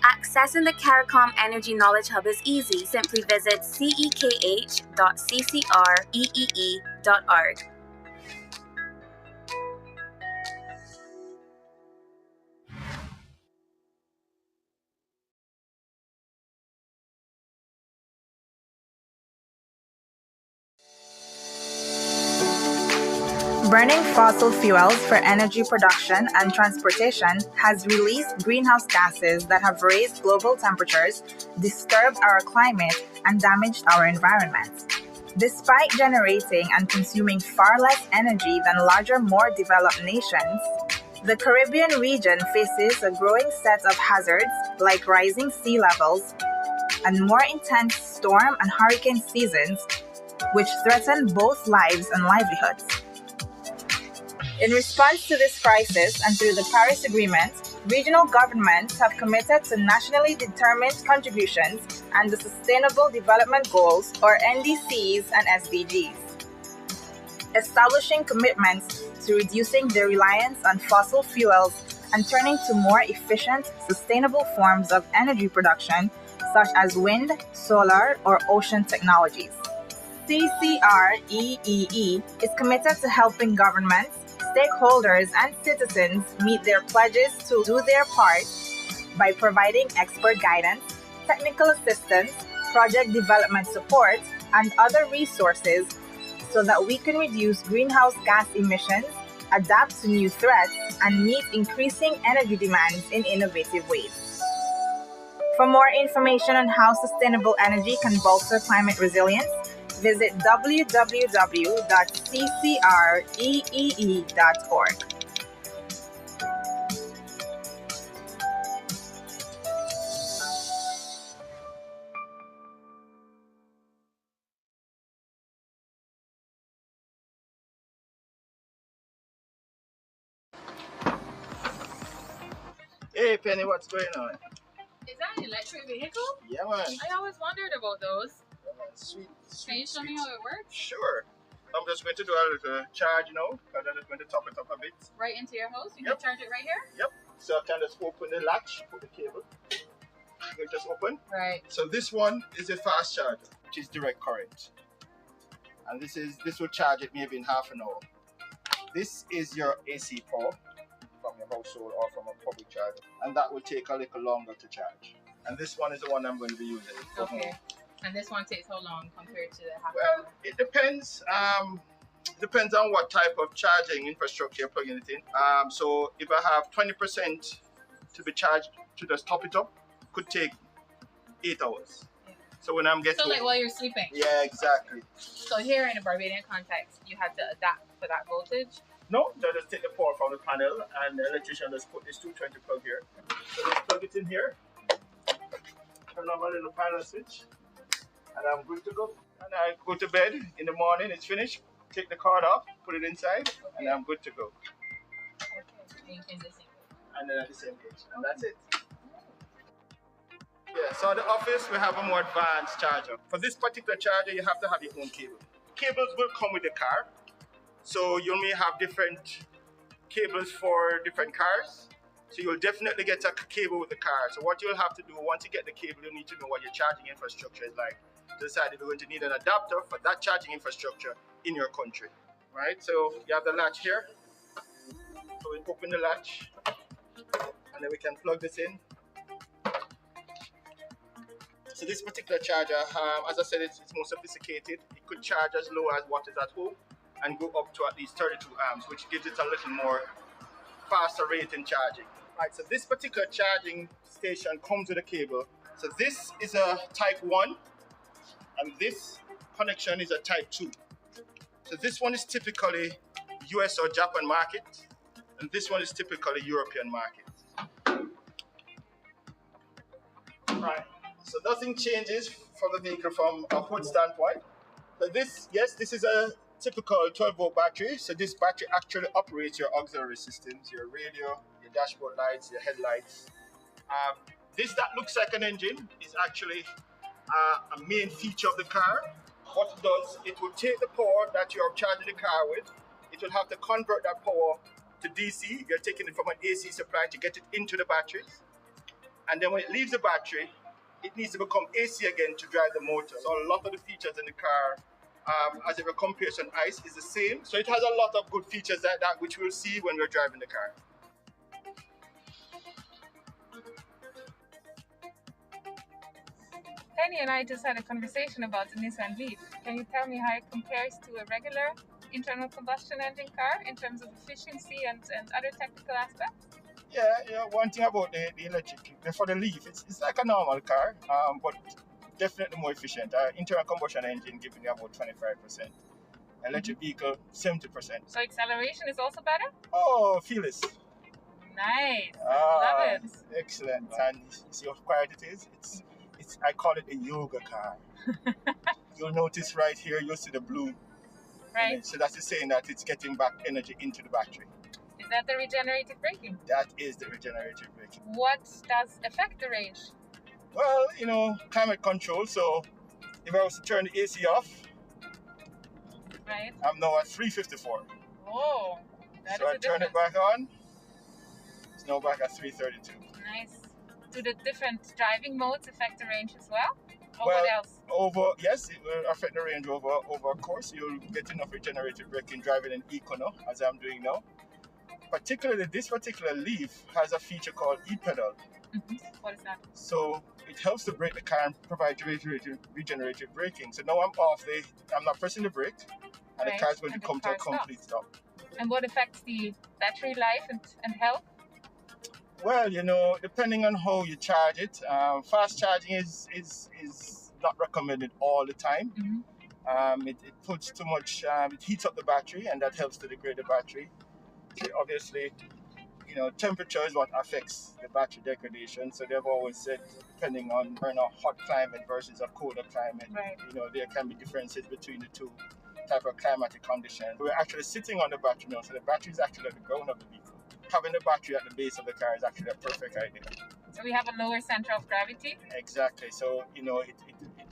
D: Accessing the CARICOM Energy Knowledge Hub is easy. Simply visit cekh.ccreee.org.
E: Burning fossil fuels for energy production and transportation has released greenhouse gases that have raised global temperatures, disturbed our climate, and damaged our environment. Despite generating and consuming far less energy than larger, more developed nations, the Caribbean region faces a growing set of hazards like rising sea levels and more intense storm and hurricane seasons, which threaten both lives and livelihoods. In response to this crisis and through the Paris Agreement, regional governments have committed to nationally determined contributions and the Sustainable Development Goals, or NDCs and SDGs, establishing commitments to reducing their reliance on fossil fuels and turning to more efficient, sustainable forms of energy production, such as wind, solar, or ocean technologies. CCREEE is committed to helping governments, stakeholders, and citizens meet their pledges to do their part by providing expert guidance, technical assistance, project development support, and other resources so that we can reduce greenhouse gas emissions, adapt to new threats, and meet increasing energy demands in innovative ways. For more information on how sustainable energy can bolster climate resilience, visit www.ccreee.org.
F: Hey Penny, what's going on?
G: Is that an electric vehicle?
F: Yeah, man.
G: I always wondered about those.
F: Yeah, man. Sweet.
G: Can you show me how it works?
F: Sure. I'm just going to do a little charge now, because I'm just going to top it up a bit.
G: Right into your house? You
F: Yep.
G: can charge it right here?
F: Yep. So I can just open the latch, put the cable. It just open.
G: Right.
F: So this one is a fast charger, which is direct current. And this will charge it maybe in half an hour. This is your AC power from your household or from a public charger, and that will take a little longer to charge. And this one is the one I'm going to be using.
G: Okay. And this one takes how long compared to the half
F: Well,
G: hour?
F: it depends. Depends on what type of charging infrastructure you're plugging it in. So if I have 20% to be charged to just top it up, could take 8 hours.
G: Yeah.
F: So when I'm getting
G: So like while you're sleeping?
F: Yeah, exactly.
G: So here in a Barbadian context, you had to adapt for that voltage?
F: No, they just take the power from the panel and the electrician just put this 220 plug here. So just plug it in here, turn on my little panel switch, and I'm good to go. And I go to bed in the morning, it's finished, take the card off, put it inside, and I'm good to go.
G: Okay. And you can disengage.
F: And then I disengage, and that's it. Yeah, so at the office we have a more advanced charger. For this particular charger, you have to have your own cable. Cables will come with the car, so you may have different cables for different cars. So you'll definitely get a cable with the car. So what you'll have to do, once you get the cable, you need to know what your charging infrastructure is like to decide if you're going to need an adapter for that charging infrastructure in your country, right? So you have the latch here. So we open the latch, and then we can plug this in. So this particular charger, as I said, it's more sophisticated. It could charge as low as what is at home and go up to at least 32 amps, which gives it a little more faster rate in charging. Right, so this particular charging station comes with a cable. So this is a type 1, and this connection is a type 2. So this one is typically US or Japan market, and this one is typically European market. Right. So nothing changes from the vehicle from a hood standpoint. So this, yes, this is a typical 12-volt battery. So this battery actually operates your auxiliary systems, your radio, your dashboard lights, your headlights. This that looks like an engine is actually a main feature of the car. What it does, it will take the power that you're charging the car with. It will have to convert that power to DC. You're taking it from an AC supply to get it into the batteries. And then when it leaves the battery, it needs to become AC again to drive the motor. So a lot of the features in the car, as it compares on ICE, is the same. So it has a lot of good features like that, which we'll see when we're driving the car.
G: Penny and I just had a conversation about the Nissan Leaf. Can you tell me how it compares to a regular internal combustion engine car in terms of efficiency and other technical aspects?
F: Yeah, one thing about the electric, for the Leaf, it's like a normal car, but definitely more efficient. Internal combustion engine giving you about 25%. Electric vehicle, 70%.
G: So acceleration is also better?
F: Oh, fearless.
G: Nice. Love it.
F: Excellent. And you see how quiet it is? It's I call it a yoga car. You'll notice right here, you'll see the blue.
G: Right.
F: So that's saying that it's getting back energy into the battery.
G: Is that the regenerative braking?
F: That is the regenerative braking.
G: What does affect the range?
F: Well, climate control. So if I was to turn the AC off,
G: right,
F: I'm now at 354.
G: Oh, that
F: so
G: is
F: I turn it back on, it's now back at 332.
G: Nice. Do the different driving modes affect the range as well? Or
F: Well,
G: what else?
F: Yes, it will affect the range over a course. You'll get enough regenerative braking driving in econo, as I'm doing now. Particularly, this particular Leaf has a feature called e-pedal.
G: Mm-hmm. What is that?
F: So it helps to brake the car and provide regenerative braking. So now I'm not pressing the brake, and
G: right.
F: the car is going to come to a complete stop.
G: And what affects the battery life and health?
F: Well, depending on how you charge it, fast charging is not recommended all the time.
G: Mm-hmm.
F: It puts too much, it heats up the battery, and that helps to degrade the battery. So obviously, temperature is what affects the battery degradation. So they've always said, depending on a hot climate versus a colder climate,
G: right,
F: there can be differences between the two type of climatic conditions. We're actually sitting on the battery now, so the battery is actually at the ground of the vehicle. Having the battery at the base of the car is actually a perfect idea.
G: So we have a lower center of gravity?
F: Exactly. So, it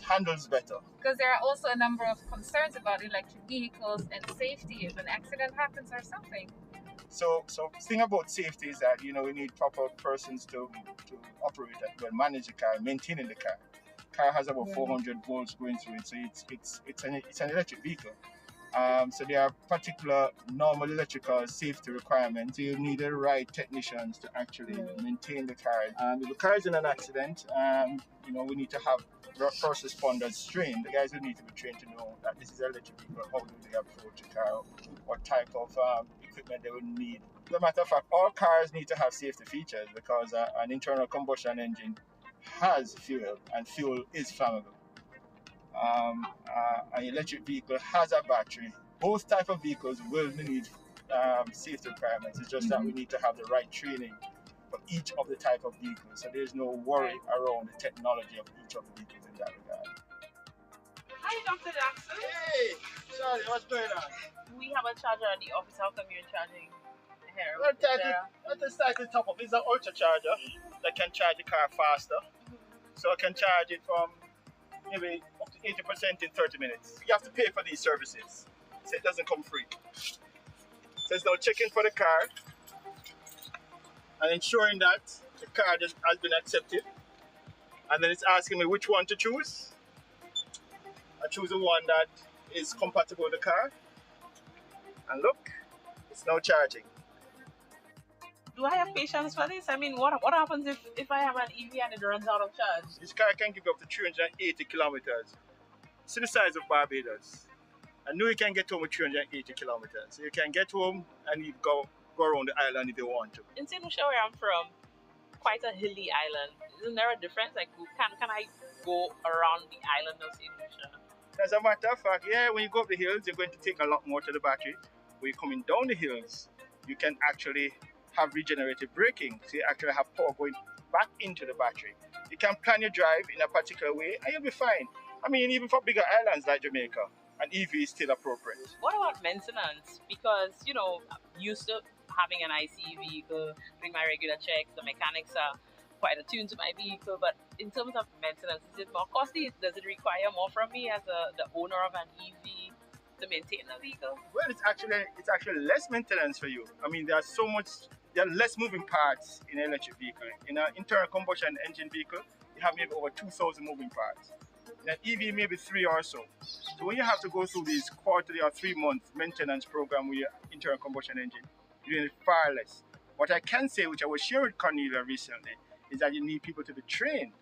F: handles better.
G: Because there are also a number of concerns about electric vehicles and safety if an accident happens or something.
F: So thing about safety is that, we need proper persons to operate it, manage the car, maintaining the car. car has about 400 volts going through it, so it's an electric vehicle. So there are particular normal electrical safety requirements. You need the right technicians to actually maintain the car. If the car is in an accident, we need to have first responders trained. The guys who need to be trained to know that this is an electric vehicle, how do they approach a car, what type of equipment they would need. As a matter of fact, all cars need to have safety features because an internal combustion engine has fuel, and fuel is flammable. An electric vehicle has a battery. Both type of vehicles will need safety requirements. It's just that we need to have the right training for each of the type of vehicles. So there's no worry around the technology of each of the vehicles in that regard.
H: Hi, Dr. Jackson.
F: Hey, Charlie, what's going on?
H: We have a charger at the office. How come you're charging here?
F: Let us start the top up. It's an ultra charger that can charge the car faster. So I can charge it from maybe up to 80% in 30 minutes. You have to pay for these services, so it doesn't come free. So it's now checking for the car and ensuring that the car has been accepted. And then it's asking me which one to choose. I choose the one that is compatible with the car. And look, it's now charging.
H: Do I have patience for this? I mean, what happens if I have an EV and it runs out of charge?
F: This car can give you up to 380 kilometers. It's the size of Barbados. I know you can get home with 380 kilometers. So you can get home and you go around the island if you want to.
H: In St. Lucia, where I'm from, quite a hilly island. Isn't there a difference? Like, can I go around the island of St. Lucia?
F: As a matter of fact, yeah, when you go up the hills, you're going to take a lot more to the battery. When you're coming down the hills, you can actually have regenerative braking. So you actually have power going back into the battery. You can plan your drive in a particular way and you'll be fine. I mean, even for bigger islands like Jamaica, an EV is still appropriate.
H: What about maintenance? Because, I'm used to having an ICE vehicle, doing my regular checks, the mechanics are quite attuned to my vehicle, but in terms of maintenance, is it more costly? Does it require more from me as the owner of an EV to maintain a vehicle?
F: Well, it's actually less maintenance for you. I mean, there are less moving parts in an electric vehicle. In an internal combustion engine vehicle, you have maybe over 2,000 moving parts. In an EV, maybe 3 or so. So when you have to go through this quarterly or 3-month maintenance program with your internal combustion engine, you need far less. What I can say, which I was sharing with Cornelia recently, is that you need people to be trained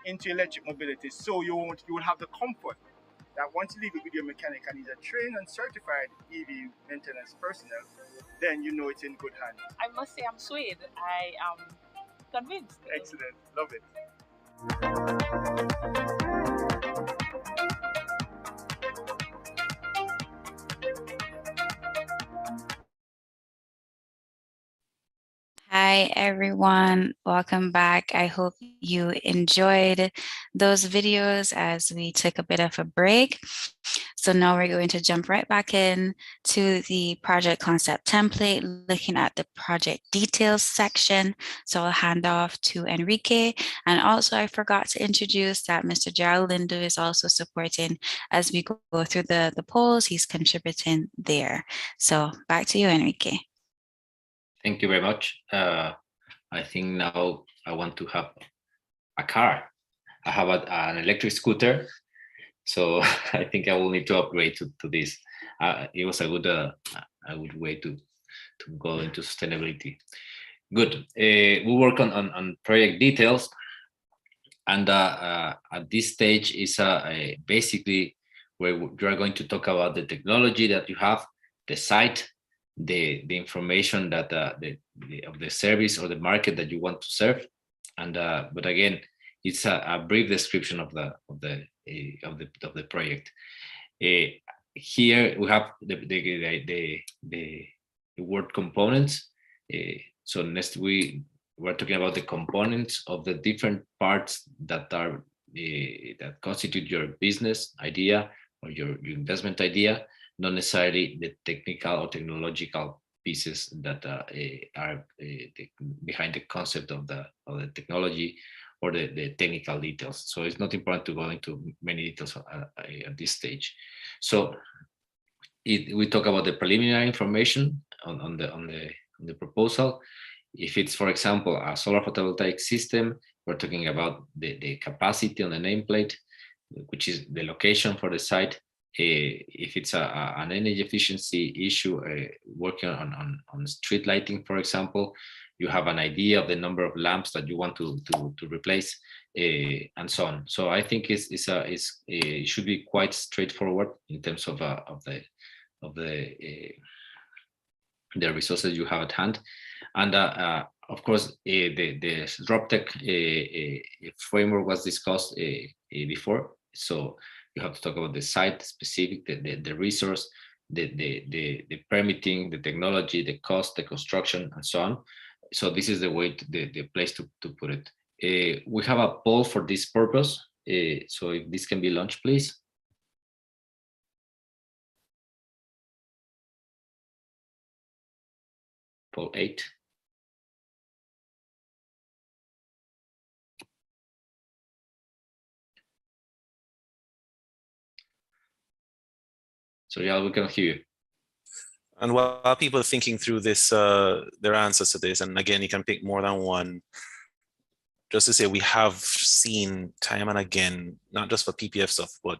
F: into electric mobility, so you will have the comfort that once you leave it with your mechanic and he's a trained and certified EV maintenance personnel, then you know it's in good hands.
H: I must say I'm swayed. I am convinced.
F: Excellent. Love it.
A: Hi, everyone. Welcome back. I hope you enjoyed those videos as we took a bit of a break. So now we're going to jump right back in to the project concept template, looking at the project details section. So I'll hand off to Enrique. And also I forgot to introduce that Mr. Gerald Lindu is also supporting as we go through the polls. He's contributing there. So back to you, Enrique.
B: Thank you very much. I think now I want to have a car. I have an electric scooter, so I think I will need to upgrade to this. It was a good way to go into sustainability. Good. We work on project details, and at this stage is basically where you are going to talk about the technology that you have, the site, the information that of the service or the market that you want to serve, and but again, it's a brief description of the project. Here we have the word components. So next we're talking about the components of the different parts that are that constitute your business idea or your investment idea, not necessarily the technical or technological pieces that are behind the concept of the technology or the technical details. So it's not important to go into many details at this stage. So we talk about the preliminary information on the proposal. If it's, for example, a solar photovoltaic system, we're talking about the capacity on the nameplate, which is the location for the site. If it's an energy efficiency issue, working on street lighting, for example, you have an idea of the number of lamps that you want to replace, and so on. So I think it should be quite straightforward in terms of the resources you have at hand. And of course, the DropTech framework was discussed before. So you have to talk about the site specific, the resource, the permitting, the technology, the cost, the construction, and so on. So this is the way the place to put it. We have a poll for this purpose. So if this can be launched, please. Poll 8. So yeah, we can hear you.
C: And while people are thinking through this, their answers to this, and again, you can pick more than one, just to say we have seen time and again, not just for PPF stuff, but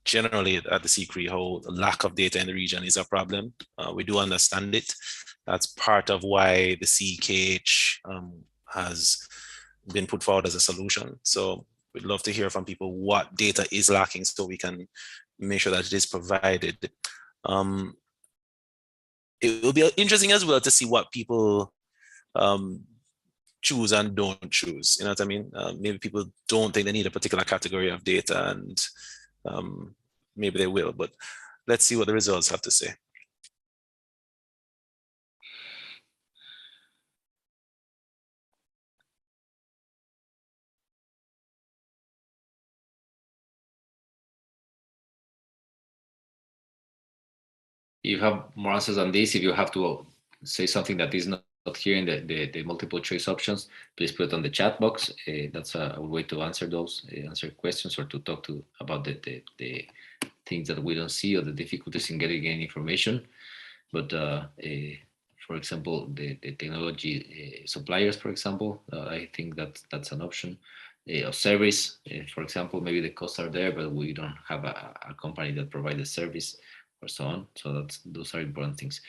C: generally at the CCREEE, how the lack of data in the region is a problem. We do understand it. That's part of why the CKH has been put forward as a solution. So we'd love to hear from people what data is lacking so we can make sure that it is provided. It will be interesting as well to see what people choose and don't choose. You know what I mean? Maybe people don't think they need a particular category of data, and maybe they will, but let's see what the results have to say.
B: You have more answers on this. If you have to say something that is not here in the multiple choice options, please put it on the chat box. That's a way to answer those, answer questions, or to talk about the things that we don't see or the difficulties in getting any information. But for example, the technology suppliers, for example, I think that's an option. Of service, for example, maybe the costs are there, but we don't have a company that provides the service, or so on. So those are important things.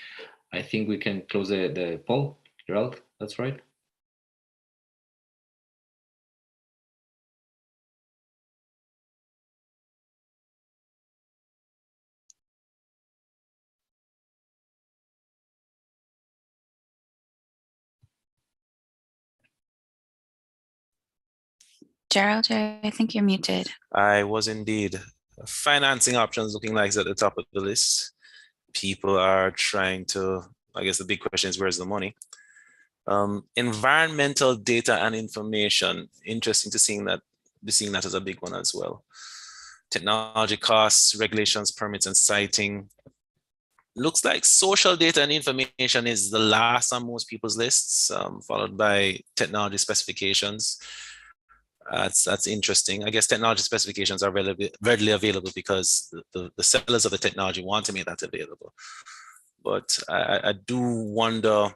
B: I think we can close the poll. Gerald, that's right.
A: Gerald, I think you're muted.
C: I was indeed. Financing options looking like it's at the top of the list. People are trying to, I guess the big question is, where's the money? Environmental data and information, interesting to seeing that as a big one as well. Technology costs, regulations, permits, and siting. Looks like social data and information is the last on most people's lists, followed by technology specifications. That's interesting. I guess technology specifications are readily available because the sellers of the technology want to make that available. But I do wonder,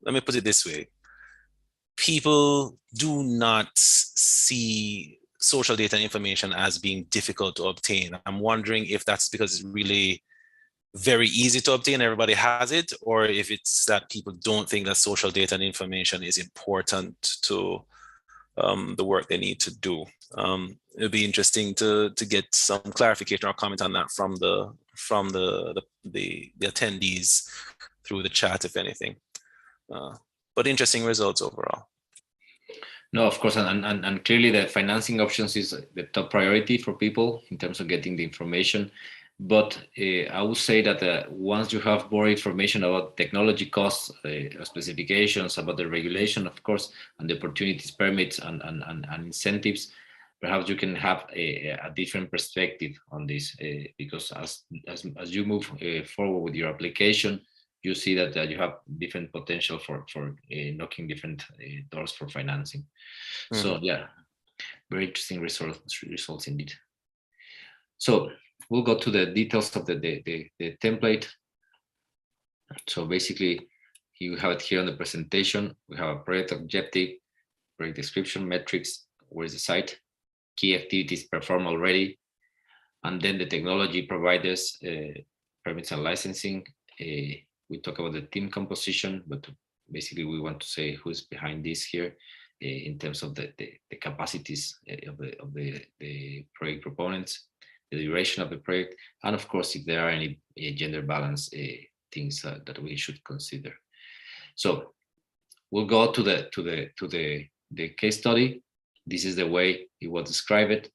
C: let me put it this way. People do not see social data and information as being difficult to obtain. I'm wondering if that's because it's really very easy to obtain, everybody has it, or if it's that people don't think that social data and information is important to the work they need to do. It'd be interesting to get some clarification or comment on that from the attendees through the chat, if anything. But interesting results overall.
B: No, of course, and clearly the financing options is the top priority for people in terms of getting the information. But I would say that once you have more information about technology costs, specifications, about the regulation, of course, and the opportunities, permits, and incentives, perhaps you can have a different perspective on this. Because as you move forward with your application, you see that you have different potential for knocking different doors for financing. Mm-hmm. So yeah, very interesting results indeed. So we'll go to the details of the template. So basically, you have it here on the presentation. We have a project objective, project description, metrics, where is the site, key activities performed already, and then the technology providers, permits and licensing. We talk about the team composition, but basically we want to say who's behind this here in terms of the capacities of the project proponents, the duration of the project, and of course, if there are any gender balance things that we should consider. So we'll go to the case study. This is the way it was described.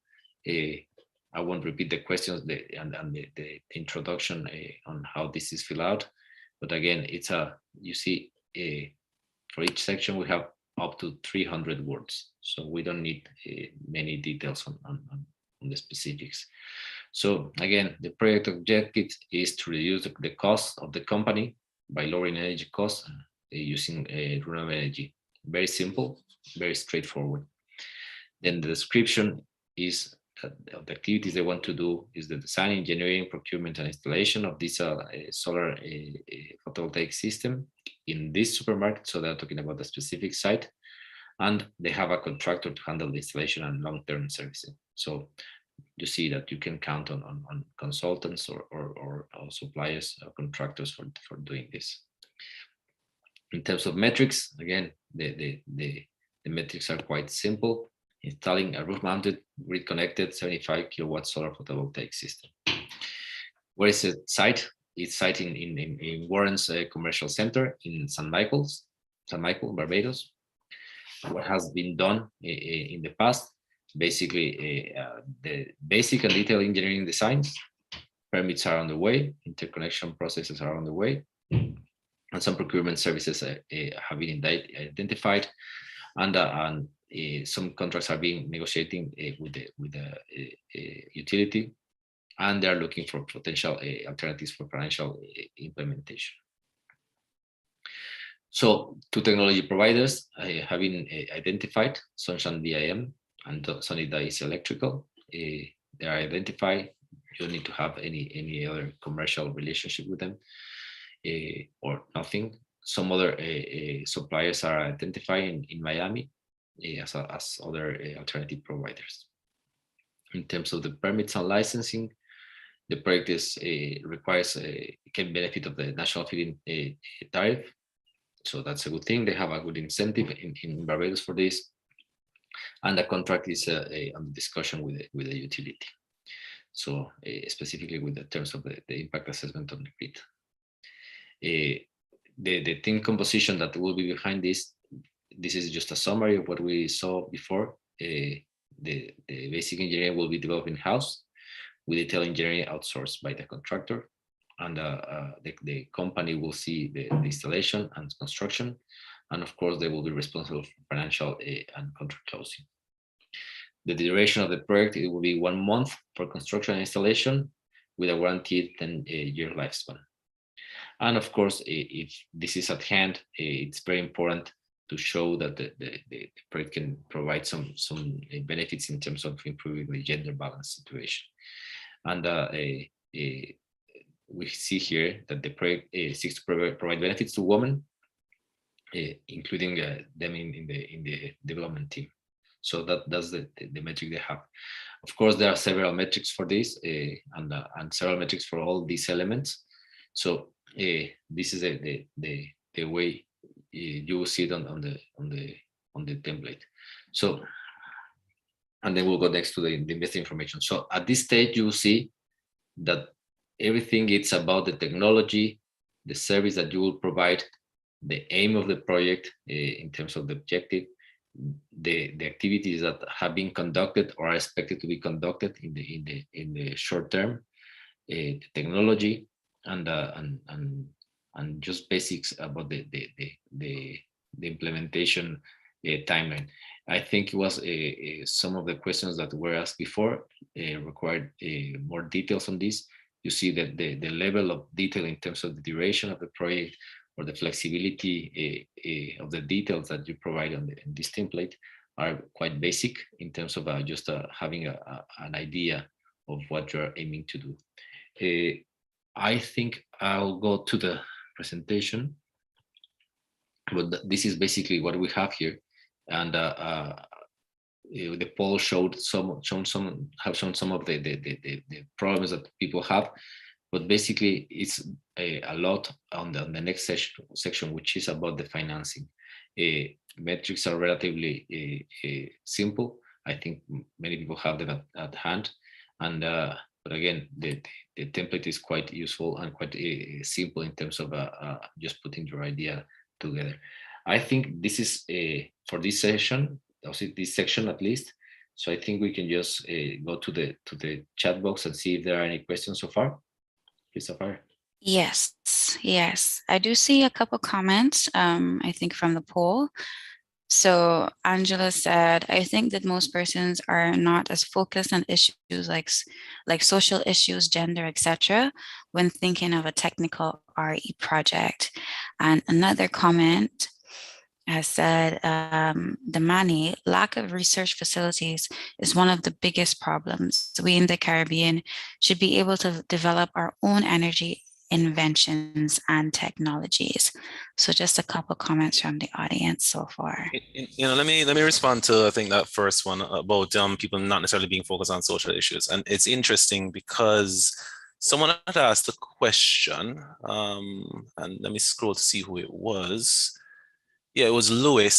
B: I won't repeat the questions and the introduction on how this is filled out, but again, it's you see for each section we have up to 300 words, so we don't need many details on the specifics. So again, the project objective is to reduce the cost of the company by lowering energy costs using renewable energy. Very simple, very straightforward. Then the description is of the activities they want to do is the design, engineering, procurement, and installation of this solar photovoltaic system in this supermarket. So they're talking about the specific site, and they have a contractor to handle the installation and long-term servicing. So you see that you can count on consultants or suppliers or contractors for doing this. In terms of metrics, again, the metrics are quite simple. Installing a roof-mounted, grid-connected 75 kilowatt solar photovoltaic system. Where is the site? It's site in Warren's Commercial Center in St. Michael, Barbados. What has been done in the past? Basically, the basic and detailed engineering designs, permits are on the way, interconnection processes are on the way, and some procurement services have been identified, and some contracts are being negotiating with the utility, and they're looking for potential alternatives for financial implementation. So two technology providers have been identified, Sunshine DIM and Solidify Electrical. They are identified. You don't need to have any other commercial relationship with them or nothing. Some other suppliers are identified in Miami as other alternative providers. In terms of the permits and licensing, the project requires can benefit of the national feed-in tariff, so that's a good thing. They have a good incentive in Barbados for this, and the contract is under discussion with the utility. So specifically with the terms of the impact assessment on the grid. The team composition that will be behind this is just a summary of what we saw before. The basic engineering will be developed in-house, with detailed engineering outsourced by the contractor, and the company will see the installation and construction, and of course they will be responsible for financial and contract closing. The duration of the project, it will be 1 month for construction and installation, with a guaranteed 10-year lifespan. And of course, if this is at hand, it's very important to show that the project can provide some benefits in terms of improving the gender balance situation. And we see here that the project seeks to provide benefits to women, including them in the development team. So that's the metric they have. Of course, there are several metrics for this and several metrics for all these elements. So this is the way you will see it on the template. So, and then we'll go next to the investor information. So at this stage, you will see that everything is about the technology, the service that you will provide, the aim of the project in terms of the objective, the activities that have been conducted or are expected to be conducted in the short term, the technology, and just basics about the implementation timeline. I think it was some of the questions that were asked before required more details on this. You see that the level of detail in terms of the duration of the project or the flexibility of the details that you provide in this template are quite basic in terms of just having an idea of what you're aiming to do. I think I'll go to the presentation, but this is basically what we have here. and the poll showed some of the problems that people have, but basically it's a lot on the next section, which is about the financing. Metrics are relatively simple. I think many people have them at hand, and but again, the template is quite useful and quite simple in terms of just putting your idea together. I think this is for this session, also this section at least. So I think we can just go to the chat box and see if there are any questions so far. Please, Sapphire.
A: Yes, yes. I do see a couple comments, I think from the poll. So Angela said, I think that most persons are not as focused on issues like social issues, gender, etc., when thinking of a technical RE project. And another comment has said, the money, lack of research facilities is one of the biggest problems. We in the Caribbean should be able to develop our own energy inventions and technologies. So just a couple comments from the audience so far.
C: Let me respond to, I think, that first one about people not necessarily being focused on social issues. And it's interesting because someone had asked a question, and let me scroll to see who it was. Yeah, it was Louis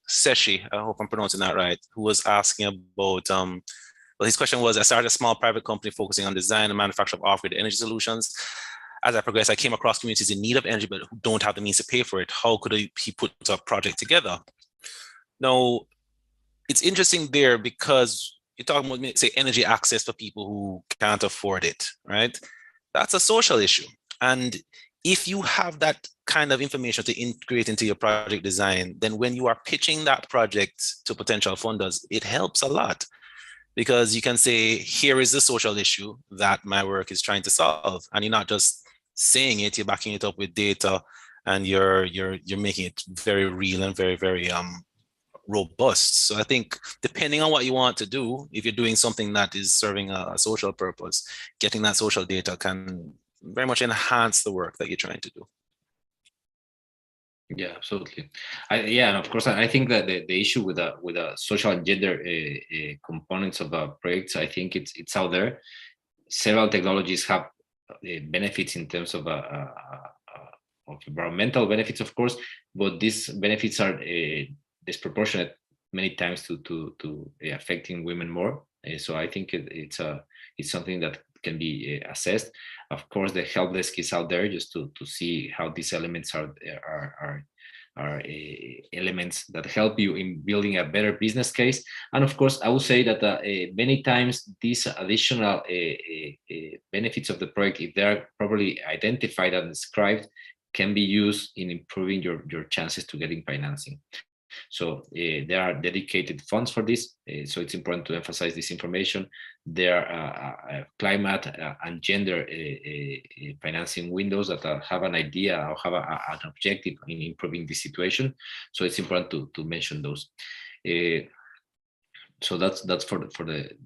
C: Seshi, I hope I'm pronouncing that right, who was asking about, well, his question was, I started a small private company focusing on design and manufacture of off-grid energy solutions. As I progressed, I came across communities in need of energy, but who don't have the means to pay for it. How could he put a project together? Now, it's interesting there because you're talking about, say, energy access for people who can't afford it, right? That's a social issue. And if you have that kind of information to integrate into your project design, then when you are pitching that project to potential funders, it helps a lot. Because you can say, here is the social issue that my work is trying to solve. And you're not just saying it, you're backing it up with data, and you're making it very real and very, very robust. So I think depending on what you want to do, if you're doing something that is serving a social purpose, getting that social data can very much enhance the work that you're trying to do.
B: Yeah, absolutely. Yeah, and of course, I think that the issue with the social and gender components of projects, I think it's out there. Several technologies have benefits in terms of environmental benefits, of course, but these benefits are disproportionate many times to affecting women more. So I think it's something that can be assessed. Of course, the help desk is out there just to see how these elements are elements that help you in building a better business case. And of course, I would say that many times these additional benefits of the project, if they are properly identified and described, can be used in improving your chances to getting financing. So there are dedicated funds for this. So it's important to emphasize this information. There are climate and gender financing windows that have an idea or have an objective in improving the situation. So it's important to mention those. So that's for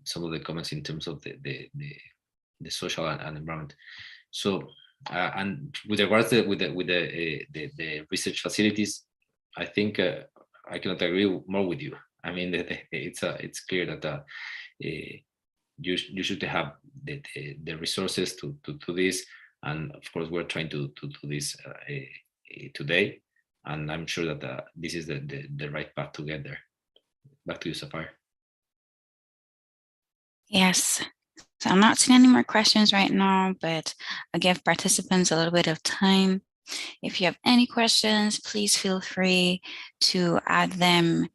B: some of the comments in terms of the social and environment. So and with regards to the research facilities, I think I cannot agree more with you. I mean, it's clear that you should have the resources to do this, and of course we're trying to do this today, and I'm sure that this is the right path to get there. Back to you, Sapphire.
A: Yes. So I'm not seeing any more questions right now, but I'll give participants a little bit of time. If you have any questions, please feel free to add them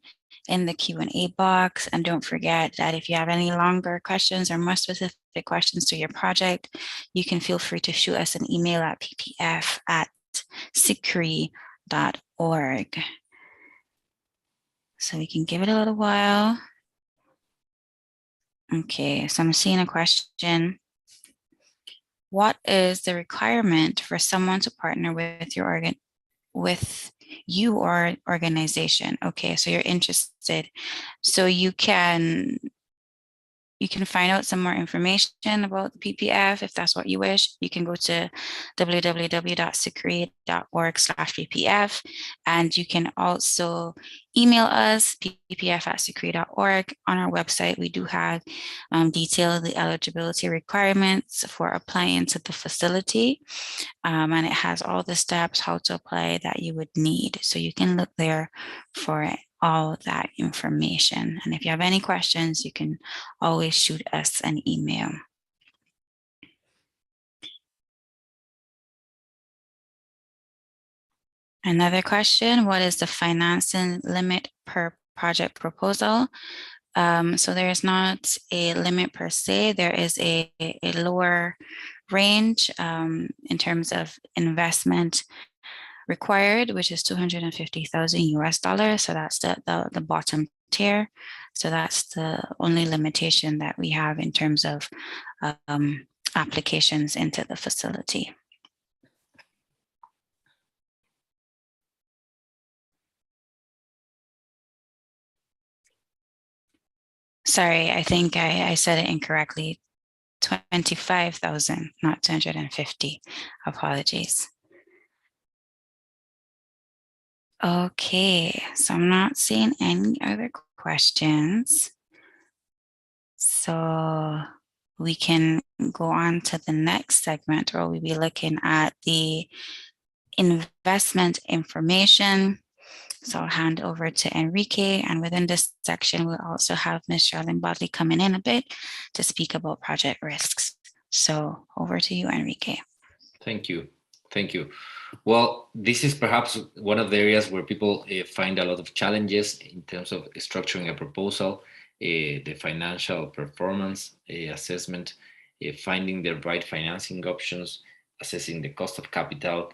A: in the Q&A box. And don't forget that if you have any longer questions or more specific questions to your project, you can feel free to shoot us an email at ppf@ccree.org. So we can give it a little while. Okay, so I'm seeing a question. What is the requirement for someone to partner with your or organization? Okay, so you're interested. So you can you can find out some more information about the PPF if that's what you wish. You can go to www.ccreee.org/PPF, and you can also email us, ppf@ccreee.org. On our website, we do have detailed the eligibility requirements for applying to the facility, and it has all the steps how to apply that you would need. So you can look there for all that information. And if you have any questions, you can always shoot us an email. Another question, what is the financing limit per project proposal? So there is not a limit per se. There is a lower range in terms of investment required, which is 250,000 US dollars. So that's the bottom tier. So that's the only limitation that we have in terms of applications into the facility. Sorry, I think I said it incorrectly. 25,000, not 250. Apologies. Okay, so I'm not seeing any other questions. So we can go on to the next segment where we'll be looking at the investment information. So I'll hand over to Enrique, and within this section, we'll also have Ms. Charlene Bodley coming in a bit to speak about project risks. So over to you, Enrique.
B: Thank you. Thank you. Well, this is perhaps one of the areas where people find a lot of challenges in terms of structuring a proposal, the financial performance assessment, finding the right financing options, assessing the cost of capital,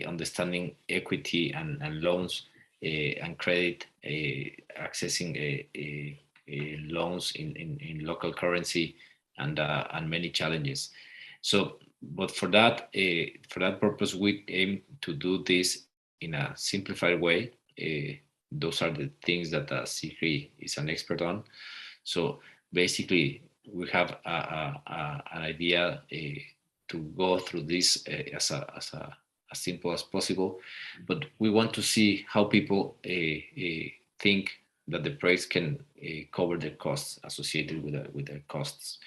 B: understanding equity and loans and credit, accessing loans in local currency, and many challenges. So, but for that purpose, we aim to do this in a simplified way. Those are the things that CCREEE is an expert on. So basically, we have an idea to go through this as simple as possible, but we want to see how people think that the price can cover the costs associated with the costs.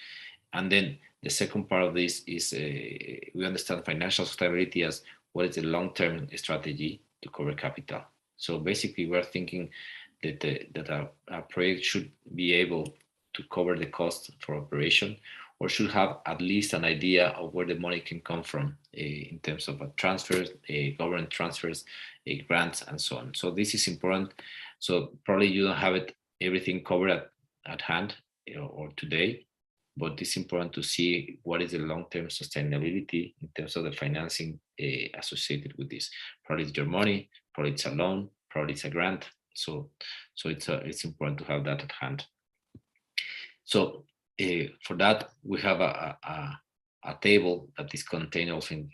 B: And then the second part of this is we understand financial sustainability as what is the long-term strategy to cover capital. So basically, we're thinking that a project should be able to cover the cost for operation, or should have at least an idea of where the money can come from in terms of transfers, government transfers, grants, and so on. So this is important. So probably you don't have everything covered at hand, or today, but it's important to see what is the long-term sustainability in terms of the financing associated with this. Probably it's your money, probably it's a loan, probably it's a grant. So it's important to have that at hand. So for that, we have a table that is contained also in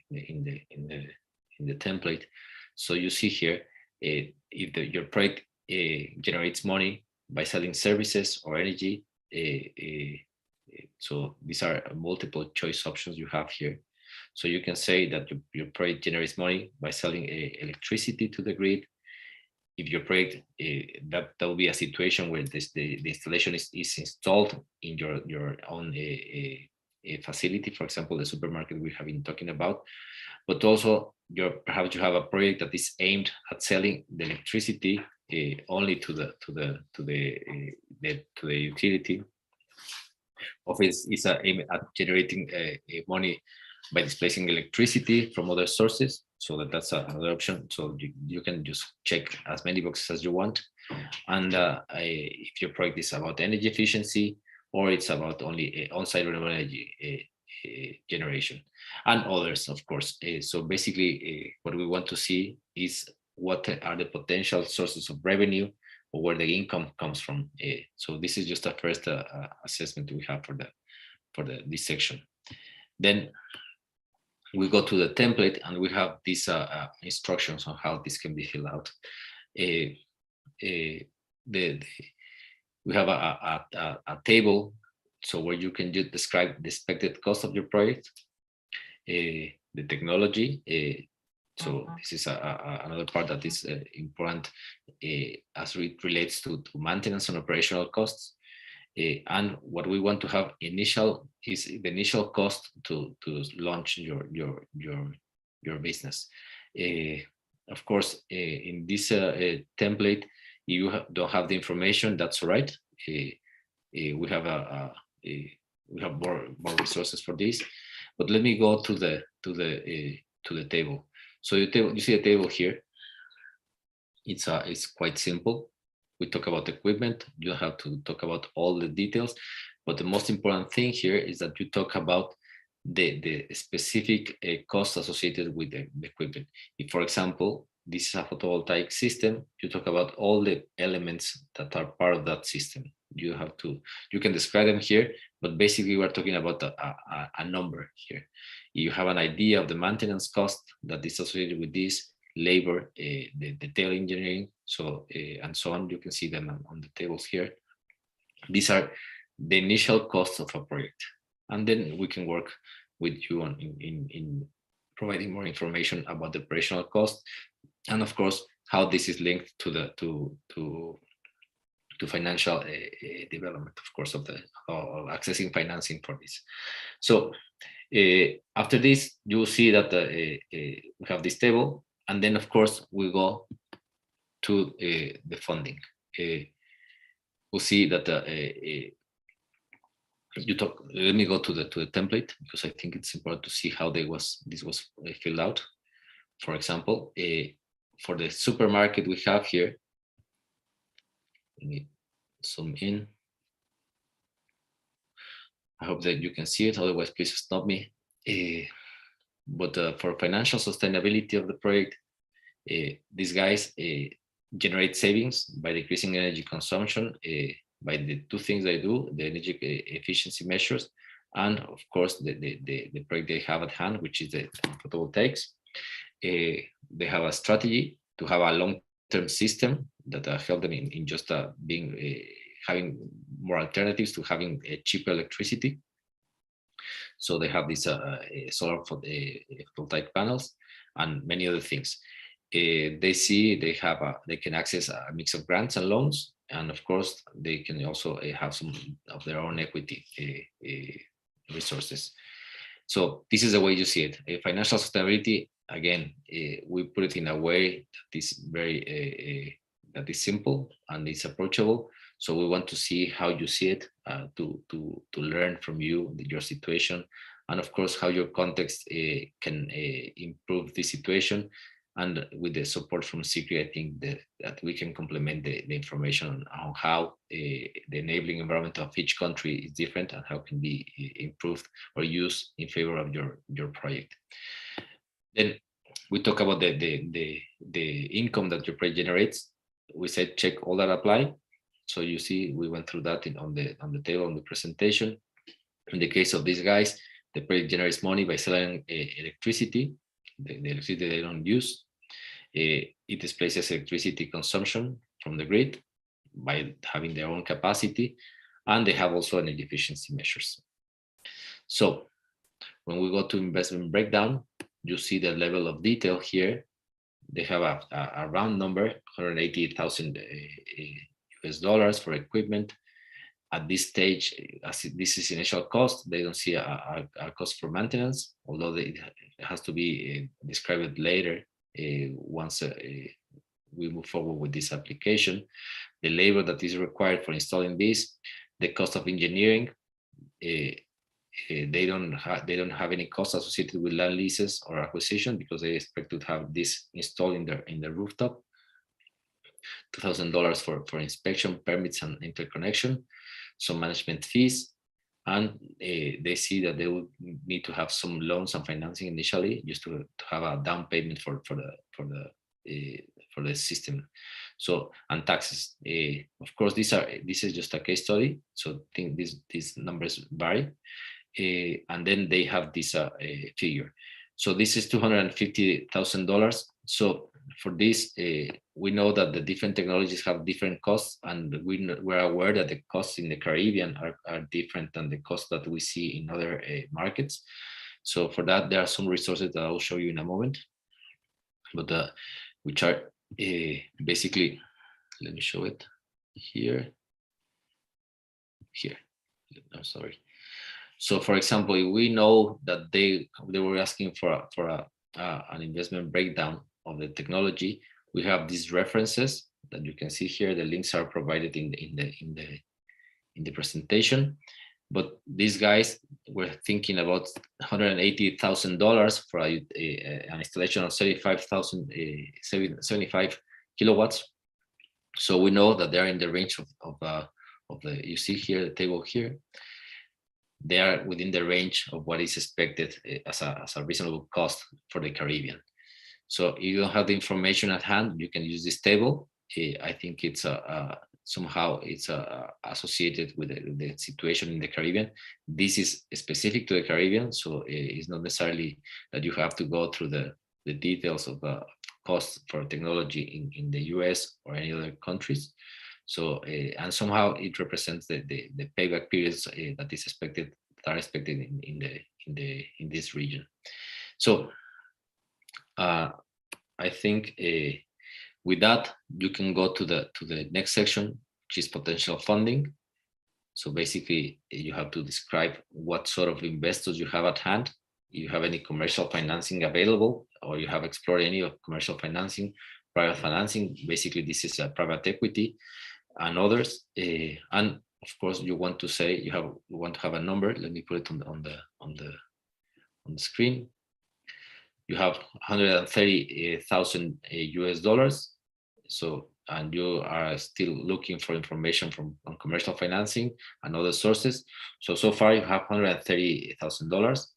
B: the template. So you see here, if your project generates money by selling services or energy, so these are multiple choice options you have here. So you can say that your project generates money by selling electricity to the grid. If your project, that will be a situation where the installation is installed in your own facility, for example, the supermarket we have been talking about. But also, perhaps you have a project that is aimed at selling the electricity only to the utility. Office is aimed at generating money by displacing electricity from other sources. So that's another option. So you can just check as many boxes as you want. And if your project is about energy efficiency, or it's about only on-site renewable energy generation, and others, of course. So basically, what we want to see is what are the potential sources of revenue, or where the income comes from. So this is just a first assessment we have for this section. Then we go to the template, and we have these instructions on how this can be filled out. We have a table So where you can just describe the expected cost of your project, the technology. So this is another part that is important as it relates to maintenance and operational costs. And what we want to have initial is the initial cost to launch your business. Of course, in this template, you don't have the information. That's right. We have we have more resources for this, but let me go to the table. So you see the table here. It's quite simple. We talk about equipment. You don't have to talk about all the details, but the most important thing here is that you talk about the specific costs associated with the equipment. If, for example, this is a photovoltaic system, you talk about all the elements that are part of that system. You can describe them here, but basically we're talking about a number here. You have an idea of the maintenance cost that is associated with this, labor, the detail engineering, so and so on. You can see them on the tables here. These are the initial costs of a project, and then we can work with you on in providing more information about the operational cost, and of course how this is linked to the to financial development, of course, of accessing financing for this. So after this, you will see that we have this table, and then of course we go to the funding. We'll see that let me go to the template, because I think it's important to see how this was filled out. For example, for the supermarket we have here, let me zoom in. I hope that you can see it, otherwise please stop me. But for financial sustainability of the project, these guys generate savings by decreasing energy consumption, by the two things they do, the energy efficiency measures, and of course the project they have at hand, which is the photovoltaics. They have a strategy to have a long-term system that help them in just having more alternatives to having cheaper electricity. So they have these solar photovoltaic panels and many other things. They can access a mix of grants and loans, and of course they can also have some of their own equity resources. So this is the way you see it. Financial sustainability, again, we put it in a way that is very that is simple and it's approachable. So we want to see how you see it, to learn from you, your situation, and of course how your context can improve the situation. And with the support from CCREEE, I think that we can complement the information on how the enabling environment of each country is different and how can be improved or used in favor of your project. Then we talk about the income that your project generates. We said check all that apply. So you see, we went through that on the table on the presentation. In the case of these guys, the project generates money by selling electricity, the electricity they don't use. It displaces electricity consumption from the grid by having their own capacity, and they have also energy efficiency measures. So when we go to investment breakdown, you see the level of detail here. They have a round number, $188,000 US for equipment. At this stage, as this is initial cost, they don't see a cost for maintenance, although it has to be described later once we move forward with this application. The labor that is required for installing this, the cost of engineering, they don't have any cost associated with land leases or acquisition because they expect to have this installed in the rooftop. $2,000 for inspection, permits, and interconnection, some management fees, and they see that they will need to have some loans and financing initially just to have a down payment for the system. So, and taxes. Of course, this is just a case study, so I think these numbers vary, and then they have this figure. So this is $250,000. So for this, we know that the different technologies have different costs, and we're aware that the costs in the Caribbean are different than the costs that we see in other markets. So for that, there are some resources that I'll show you in a moment, but which are basically, let me show it here. I'm sorry. So for example, we know that they were asking for an investment breakdown of the technology. We have these references that you can see here. The links are provided in the presentation. But these guys were thinking about $180,000 for an installation of 75 kilowatts. So we know that they're in the range of the, you see here, the table here. They are within the range of what is expected as a reasonable cost for the Caribbean. So if you don't have the information at hand, you can use this table. I think it's somehow it's associated with the situation in the Caribbean. This is specific to the Caribbean, so it's not necessarily that you have to go through the details of the cost for technology in the US or any other countries. So and somehow it represents the payback periods that are expected in this region. So I think with that you can go to the next section, which is potential funding. So basically you have to describe what sort of investors you have at hand. You have any commercial financing available, or you have explored any of commercial financing, private financing. Basically this is a private equity and others, and of course you want to say you want to have a number. Let me put it on the screen. You have 130,000 US dollars. So, and you are still looking for information on commercial financing and other sources. So far you have $130,000,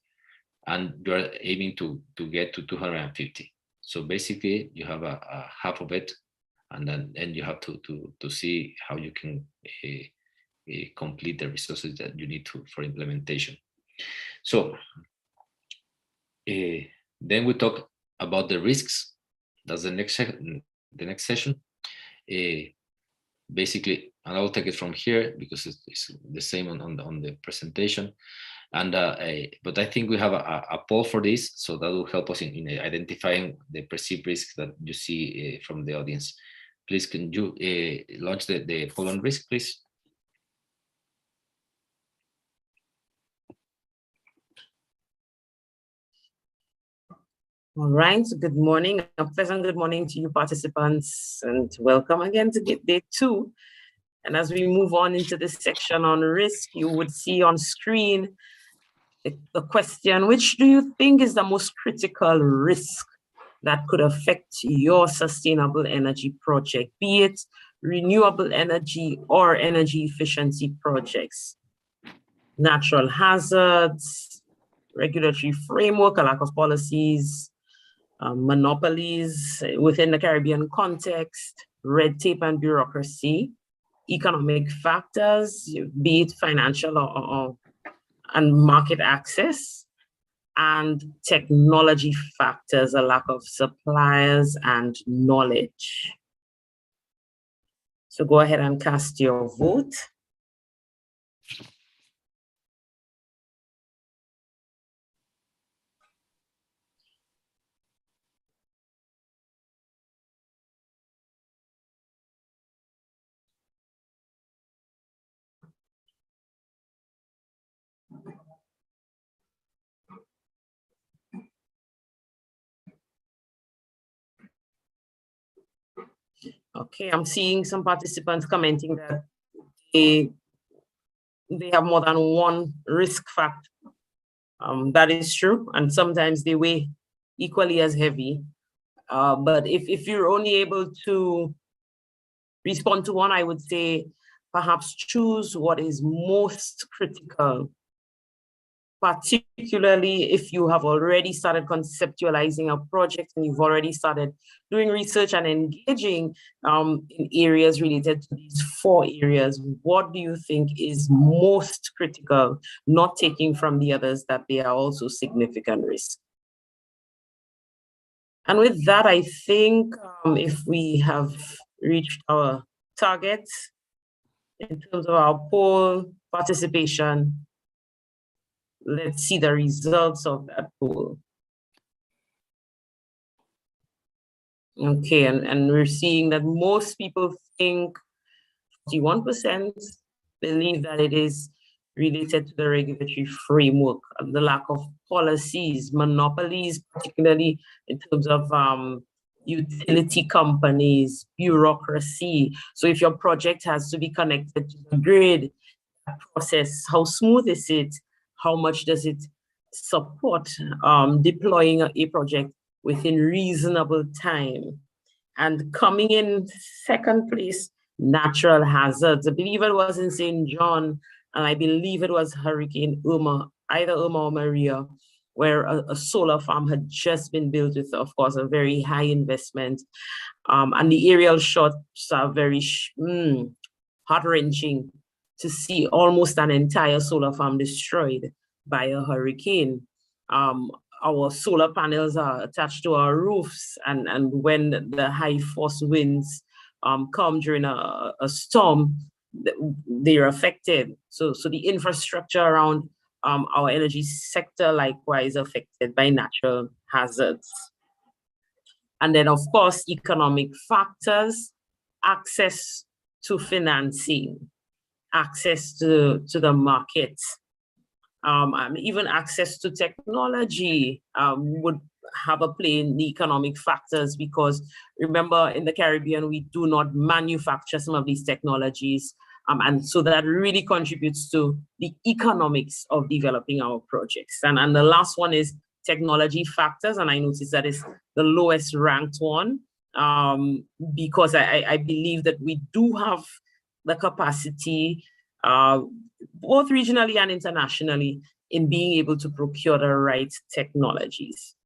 B: and you're aiming to get to 250. So basically you have a half of it, and then you have to see how you can complete the resources that you need for implementation. So then we talk about the risks. That's the next session. Basically, and I'll take it from here because it's the same on the presentation. And but I think we have a poll for this, so that will help us in identifying the perceived risks that you see from the audience. Please, can you launch the poll on risk, please?
I: All right, good morning. A pleasant good morning to you participants, and welcome again to day 2. And as we move on into this section on risk, you would see on screen the question, which do you think is the most critical risk that could affect your sustainable energy project, be it renewable energy or energy efficiency projects? Natural hazards, regulatory framework, a lack of policies, monopolies within the Caribbean context, red tape and bureaucracy, economic factors, be it financial and market access, and technology factors, a lack of suppliers and knowledge. So go ahead and cast your vote. Okay, I'm seeing some participants commenting that they have more than one risk factor. That is true, and sometimes they weigh equally as heavy. But if you're only able to respond to one, I would say perhaps choose what is most critical, particularly if you have already started conceptualizing a project and you've already started doing research and engaging in areas related to these 4 areas. What do you think is most critical, not taking from the others that they are also significant risk? And with that, I think if we have reached our targets in terms of our poll participation, let's see the results of that poll. Okay, and we're seeing that most people think 41% believe that it is related to the regulatory framework, the lack of policies, monopolies, particularly in terms of utility companies, bureaucracy. So if your project has to be connected to the grid, process, how smooth is it? How much does it support deploying a project within reasonable time? And coming in second place, natural hazards. I believe it was in St. John, and I believe it was Hurricane Irma, either Irma or Maria, where a solar farm had just been built with, of course, a very high investment. And the aerial shots are very heart-wrenching to see almost an entire solar farm destroyed by a hurricane. Our solar panels are attached to our roofs, and when the high force winds come during a storm, they're affected. So the infrastructure around our energy sector likewise affected by natural hazards. And then, of course, economic factors, access to financing, access to the market, even access to technology would have a play in the economic factors, because remember, in the Caribbean, we do not manufacture some of these technologies. And so that really contributes to the economics of developing our projects. And the last one is technology factors. And I noticed that is the lowest ranked one, because I believe that we do have the capacity, both regionally and internationally, in being able to procure the right technologies.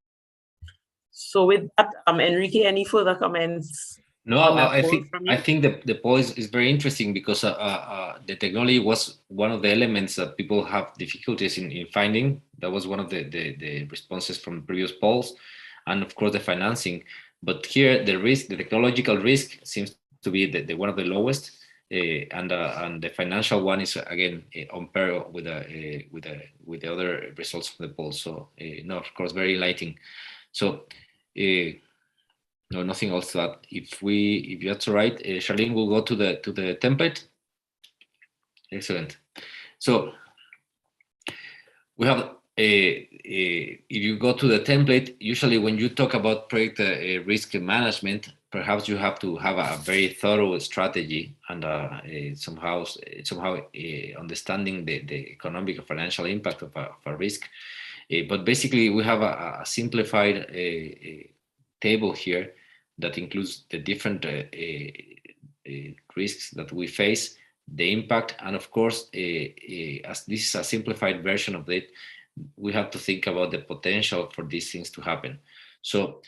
I: So with that, Enrique, any further comments?
B: No, I think the point is very interesting, because the technology was one of the elements that people have difficulties in finding. That was one of the responses from previous polls, and of course the financing. But here the risk, the technological risk, seems to be the one of the lowest, and the financial one is again on par with the other results from the poll. So no, of course, very enlightening. So. No, nothing else to add. If that's all right, Charlene will go to the template. Excellent. So we have if you go to the template, usually when you talk about project risk management, perhaps you have to have a very thorough strategy and somehow understanding the economic or financial impact of a risk. But basically, we have a simplified table here that includes the different risks that we face, the impact, and of course, as this is a simplified version of it, we have to think about the potential for these things to happen. So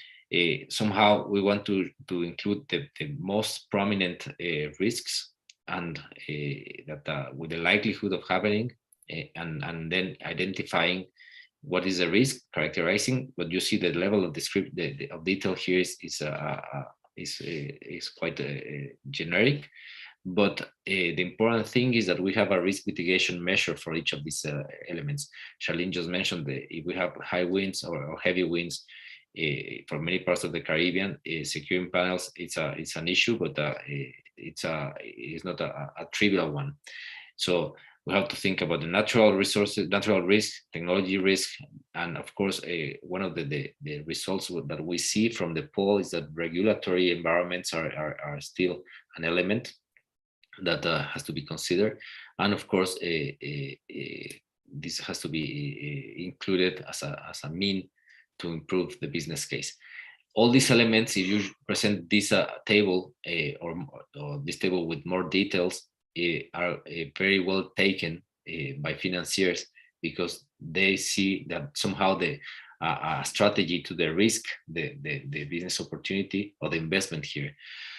B: somehow we want to include the most prominent risks and that with the likelihood of happening, and then identifying what is the risk, characterizing. But you see the level of of detail here is quite generic. But the important thing is that we have a risk mitigation measure for each of these elements. Charlene just mentioned that if we have high winds or heavy winds for many parts of the Caribbean, securing panels it's an issue, but it's not a trivial one. So we have to think about the natural resources, natural risk, technology risk, and of course, one of the results that we see from the poll is that regulatory environments are still an element that has to be considered, and of course, this has to be included as a mean to improve the business case. All these elements, if you present this table or this table with more details, are very well taken by financiers, because they see that somehow the strategy to the risk, the business opportunity or the investment here.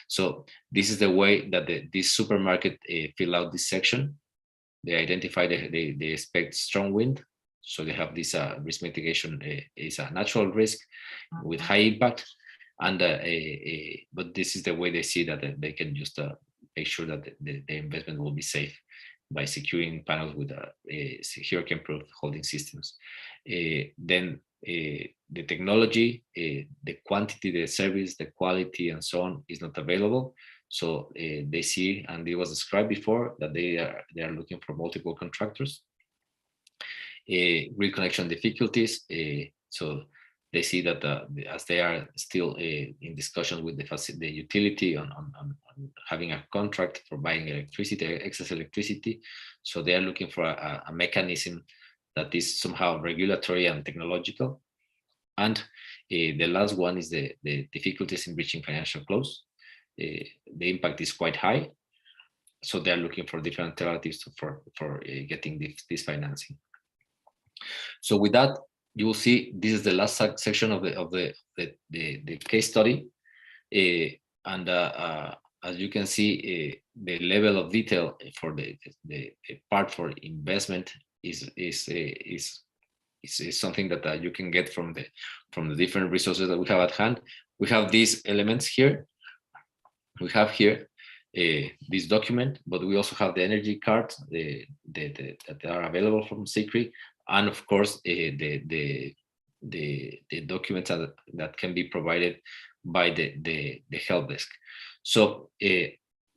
B: So this is the way that this supermarket fill out this section. They identify they expect strong wind, so they have this risk mitigation is a natural risk with high impact. And but this is the way they see that they can just make sure that the investment will be safe by securing panels with hurricane-proof holding systems. Then the technology, the quantity, the service, the quality, and so on is not available. So they see, and it was described before, that they are looking for multiple contractors. Grid connection difficulties. So they see that as they are still in discussion with the utility on having a contract for buying electricity, excess electricity. So they are looking for a mechanism that is somehow regulatory and technological. And the last one is the difficulties in reaching financial close. The impact is quite high. So they're looking for different alternatives for getting this financing. So with that, you will see this is the last section of the case study, and as you can see, the level of detail for the part for investment is something that you can get from the different resources that we have at hand. We have these elements here. We have here this document, but we also have the energy cards that are available from CCREEE, and of course the documents that can be provided by the help desk. So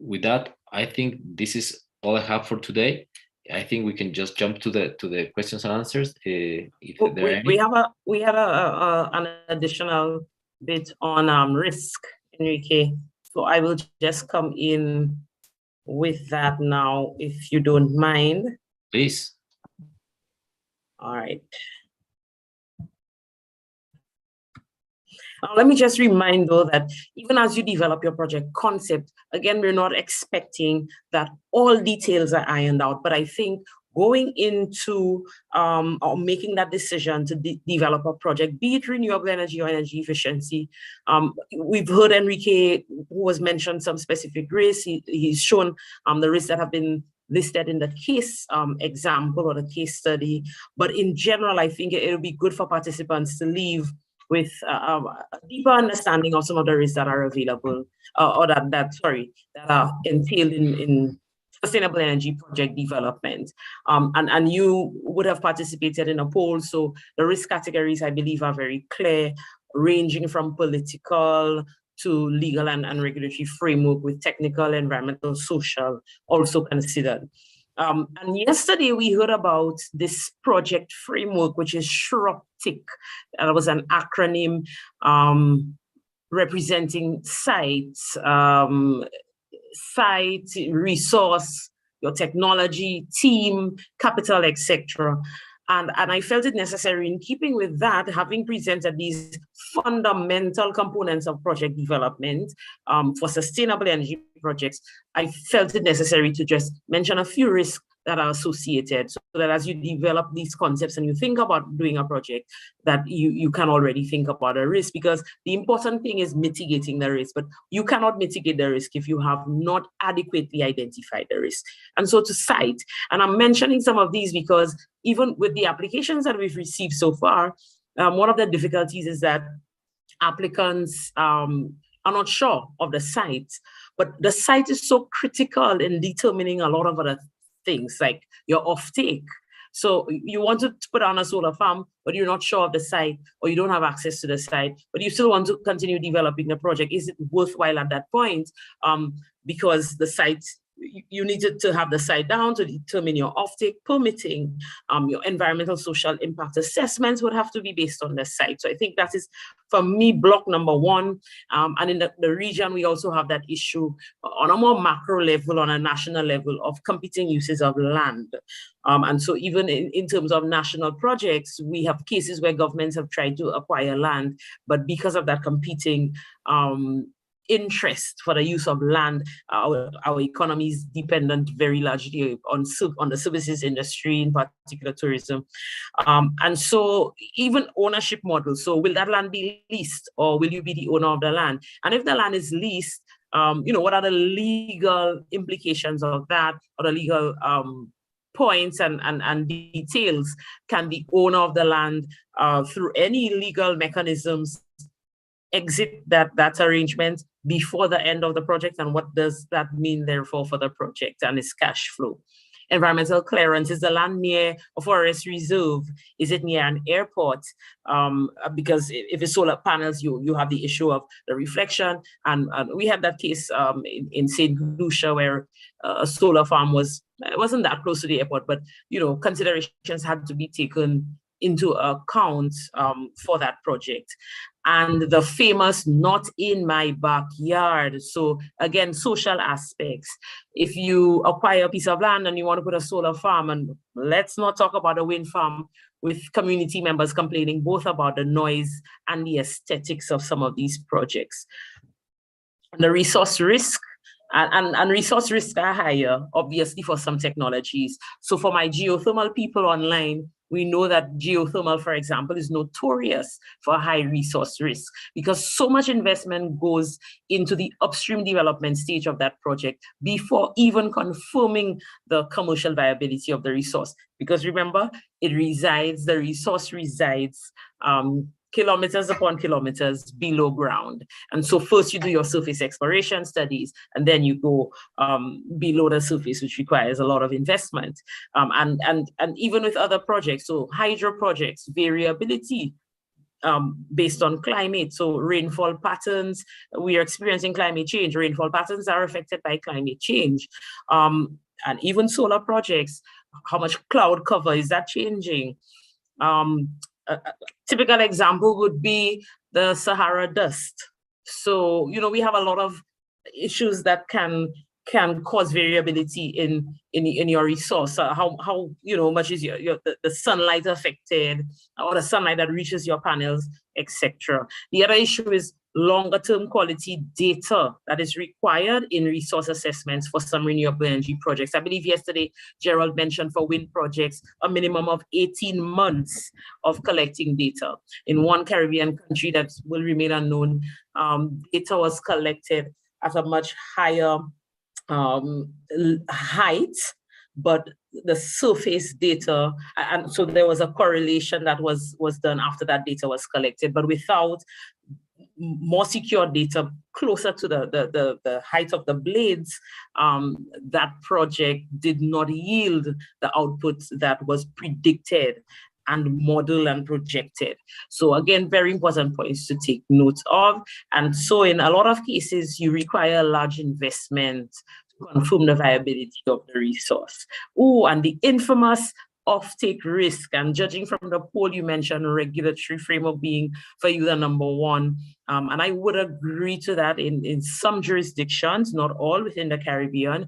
B: with that, I think this is all I have for today. I think we can just jump to the questions and answers. If there are any.
I: We have an additional bit on risk, Enrique. So I will just come in with that now, if you don't mind.
B: Please.
I: All right. Let me just remind, though, that even as you develop your project concept, again, we're not expecting that all details are ironed out, but I think going into or making that decision to develop a project, be it renewable energy or energy efficiency. We've heard Enrique, who has mentioned some specific risks. He's shown the risks that have been listed in the case example or the case study. But in general, I think it'll be good for participants to leave with a deeper understanding of some of the risks that are available or that are entailed in sustainable energy project development. And you would have participated in a poll. So the risk categories, I believe, are very clear, ranging from political to legal and regulatory framework, with technical, environmental, social also considered. And yesterday we heard about this project framework, which is SHROPTIC. That was an acronym representing sites, site, resource, your technology, team, capital, etc. And I felt it necessary, in keeping with that, having presented these fundamental components of project development for sustainable energy projects, I felt it necessary to just mention a few risks that are associated, so that as you develop these concepts and you think about doing a project, that you can already think about a risk, because the important thing is mitigating the risk, but you cannot mitigate the risk if you have not adequately identified the risk. And so to cite, and I'm mentioning some of these because even with the applications that we've received so far, one of the difficulties is that applicants are not sure of the site, but the site is so critical in determining a lot of other things, like your offtake. So you want to put on a solar farm, but you're not sure of the site, or you don't have access to the site, but you still want to continue developing the project. Is it worthwhile at that point? Because the site, you needed to have the site down to determine your offtake, permitting, your environmental social impact assessments would have to be based on the site. So I think that is, for me, block number one. And in the region, we also have that issue on a more macro level, on a national level, of competing uses of land. And so even in terms of national projects, we have cases where governments have tried to acquire land, but because of that competing interest for the use of land, our economy is dependent very largely on the services industry, in particular tourism. And so even ownership models, so will that land be leased, or will you be the owner of the land? And if the land is leased, what are the legal implications of that, or the legal points and details? Can the owner of the land, through any legal mechanisms, exit that arrangement before the end of the project, and what does that mean therefore for the project and its cash flow? Environmental clearance, is the land near a forest reserve? Is it near an airport? Because if it's solar panels, you have the issue of the reflection. And we had that case in St. Lucia where a solar farm it wasn't that close to the airport, but considerations had to be taken into account for that project. And the famous "not in my backyard." So again, social aspects. If you acquire a piece of land and you want to put a solar farm, and let's not talk about a wind farm with community members complaining both about the noise and the aesthetics of some of these projects. The resource risk, and resource risks are higher, obviously, for some technologies. So for my geothermal people online, we know that geothermal, for example, is notorious for high resource risk because so much investment goes into the upstream development stage of that project before even confirming the commercial viability of the resource. Because remember, the resource resides kilometers upon kilometers below ground. And so first you do your surface exploration studies, and then you go below the surface, which requires a lot of investment. And even with other projects, so hydro projects, variability based on climate. So rainfall patterns, we are experiencing climate change. Rainfall patterns are affected by climate change. And even solar projects, how much cloud cover is that changing? A typical example would be the Sahara dust. So, we have a lot of issues that can cause variability in your resource. How much is the sunlight affected, or the sunlight that reaches your panels, etc. The other issue is longer term quality data that is required in resource assessments for some renewable energy projects. I believe yesterday Gerald mentioned for wind projects a minimum of 18 months of collecting data. In one Caribbean country that will remain unknown, data was collected at a much higher height, but the surface data, and so there was a correlation that was done after that data was collected, but without more secure data closer to the height of the blades, that project did not yield the output that was predicted and modeled and projected. So again, very important points to take note of. And so in a lot of cases, you require a large investment to confirm the viability of the resource. Oh, and the infamous offtake risk, and judging from the poll you mentioned, regulatory framework being for you the number one. And I would agree to that in some jurisdictions, not all within the Caribbean.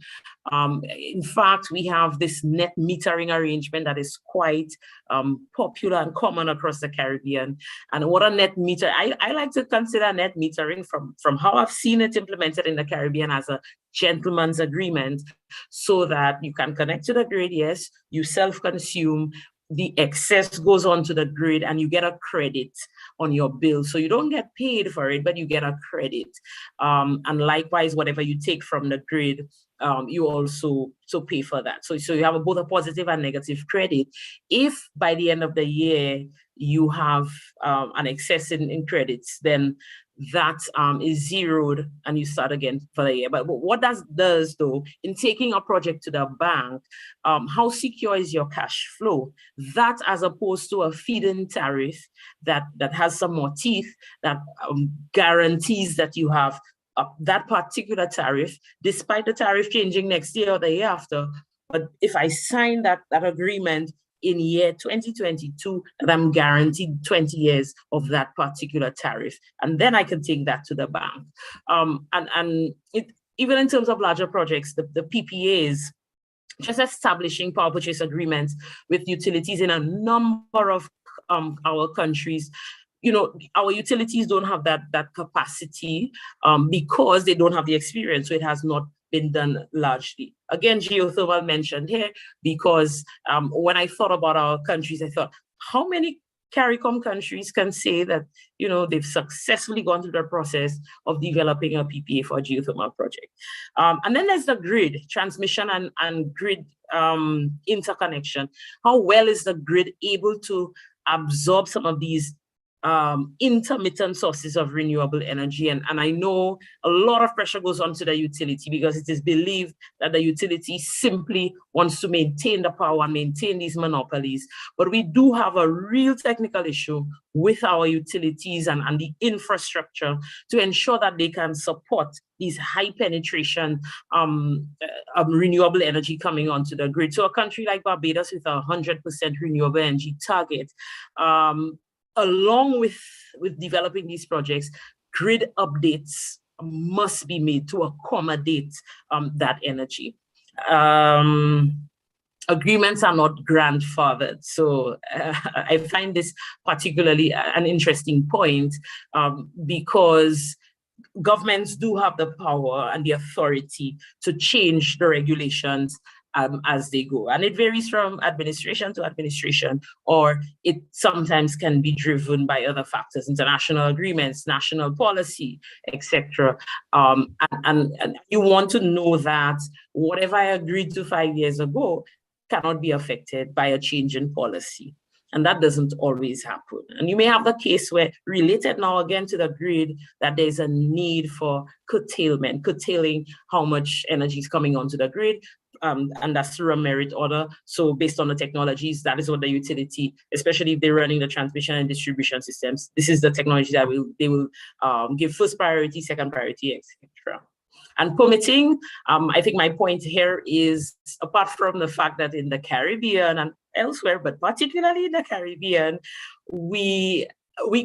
I: In fact, we have this net metering arrangement that is quite popular and common across the Caribbean. And what a net meter, I like to consider net metering from how I've seen it implemented in the Caribbean as a gentleman's agreement, so that you can connect to the grid, yes, you self-consume, the excess goes onto the grid and you get a credit on your bill. So you don't get paid for it, but you get a credit. And likewise, whatever you take from the grid, you also pay for that. So you have both a positive and negative credit. If by the end of the year you have an excess in credits, then that is zeroed and you start again for the year. But what that does though, in taking a project to the bank, how secure is your cash flow? That, as opposed to a feed-in tariff that has some more teeth, that guarantees that you have that particular tariff, despite the tariff changing next year or the year after. But if I sign that agreement in year 2022, that I'm guaranteed 20 years of that particular tariff, and then I can take that to the bank. And even in terms of larger projects, the PPAs, just establishing power purchase agreements with utilities in a number of our countries. Our utilities don't have that capacity because they don't have the experience, so it has not been done largely. Again, geothermal mentioned here, because when I thought about our countries, I thought, how many CARICOM countries can say that they've successfully gone through the process of developing a PPA for a geothermal project? And then there's the grid, transmission and grid interconnection. How well is the grid able to absorb some of these intermittent sources of renewable energy. And I know a lot of pressure goes onto the utility because it is believed that the utility simply wants to maintain the power and maintain these monopolies. But we do have a real technical issue with our utilities and the infrastructure to ensure that they can support these high penetration renewable energy coming onto the grid. So a country like Barbados with 100% renewable energy target, along with developing these projects, grid updates must be made to accommodate that energy. Agreements are not grandfathered. So I find this particularly an interesting point because governments do have the power and the authority to change the regulations as they go. And it varies from administration to administration, or it sometimes can be driven by other factors, international agreements, national policy, etc. And you want to know that whatever I agreed to 5 years ago cannot be affected by a change in policy. And that doesn't always happen. And you may have the case where, related now again to the grid, that there's a need for curtailing how much energy is coming onto the grid, and that's through a merit order. So based on the technologies, that is what the utility, especially if they're running the transmission and distribution systems, this is the technology that they will give first priority, second priority, etc. And permitting, I think my point here is, apart from the fact that in the Caribbean and elsewhere, but particularly in the Caribbean, we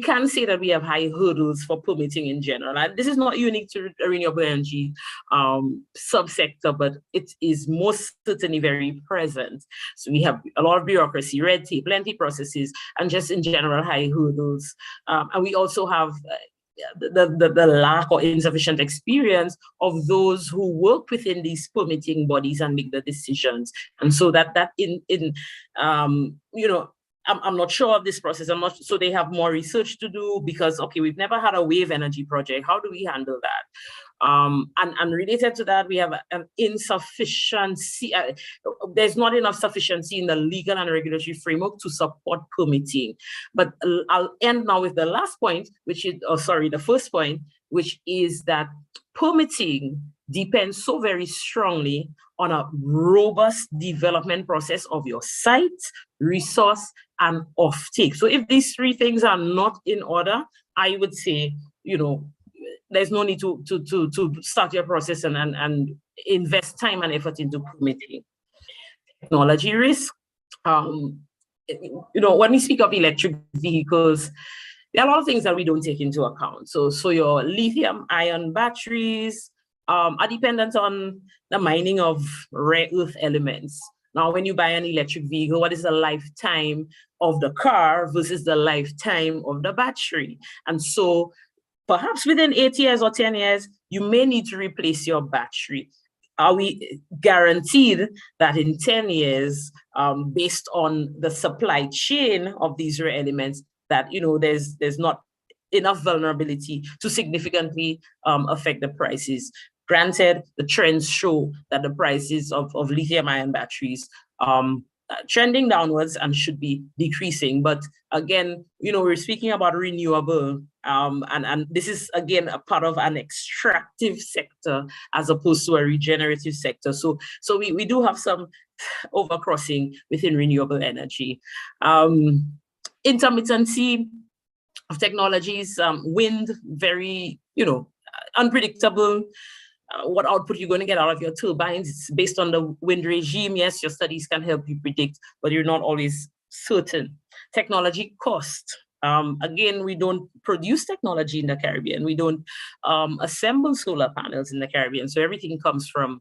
I: can say that we have high hurdles for permitting in general. And this is not unique to the renewable energy subsector, but it is most certainly very present. So we have a lot of bureaucracy, red tape, lengthy processes, and just in general high hurdles. And we also have the lack or insufficient experience of those who work within these permitting bodies and make the decisions. And so I'm not sure of this process. So they have more research to do because, okay, we've never had a wave energy project. How do we handle that? And related to that, we have an insufficiency. There's not enough sufficiency in the legal and regulatory framework to support permitting. But I'll end now with the last point, the first point, which is that permitting depends so very strongly on a robust development process of your site, resource, and offtake. So if these three things are not in order, I would say, there's no need to start your process and invest time and effort into permitting. Technology risk. When we speak of electric vehicles, there are a lot of things that we don't take into account. So your lithium-ion batteries are dependent on the mining of rare earth elements. Now, when you buy an electric vehicle, what is the lifetime of the car versus the lifetime of the battery? And so perhaps within 8 years or 10 years, you may need to replace your battery. Are we guaranteed that in 10 years, based on the supply chain of these rare elements, that there's not enough vulnerability to significantly affect the prices? Granted, the trends show that the prices of lithium-ion batteries trending downwards and should be decreasing. But again, we're speaking about renewable, and this is again a part of an extractive sector as opposed to a regenerative sector. So we do have some overcrossing within renewable energy. Intermittency of technologies, wind, very unpredictable. What output you're going to get out of your turbines. It's based on the wind regime. Yes, your studies can help you predict, but you're not always certain. Technology cost. Again, we don't produce technology in the Caribbean. We don't assemble solar panels in the Caribbean. So everything comes from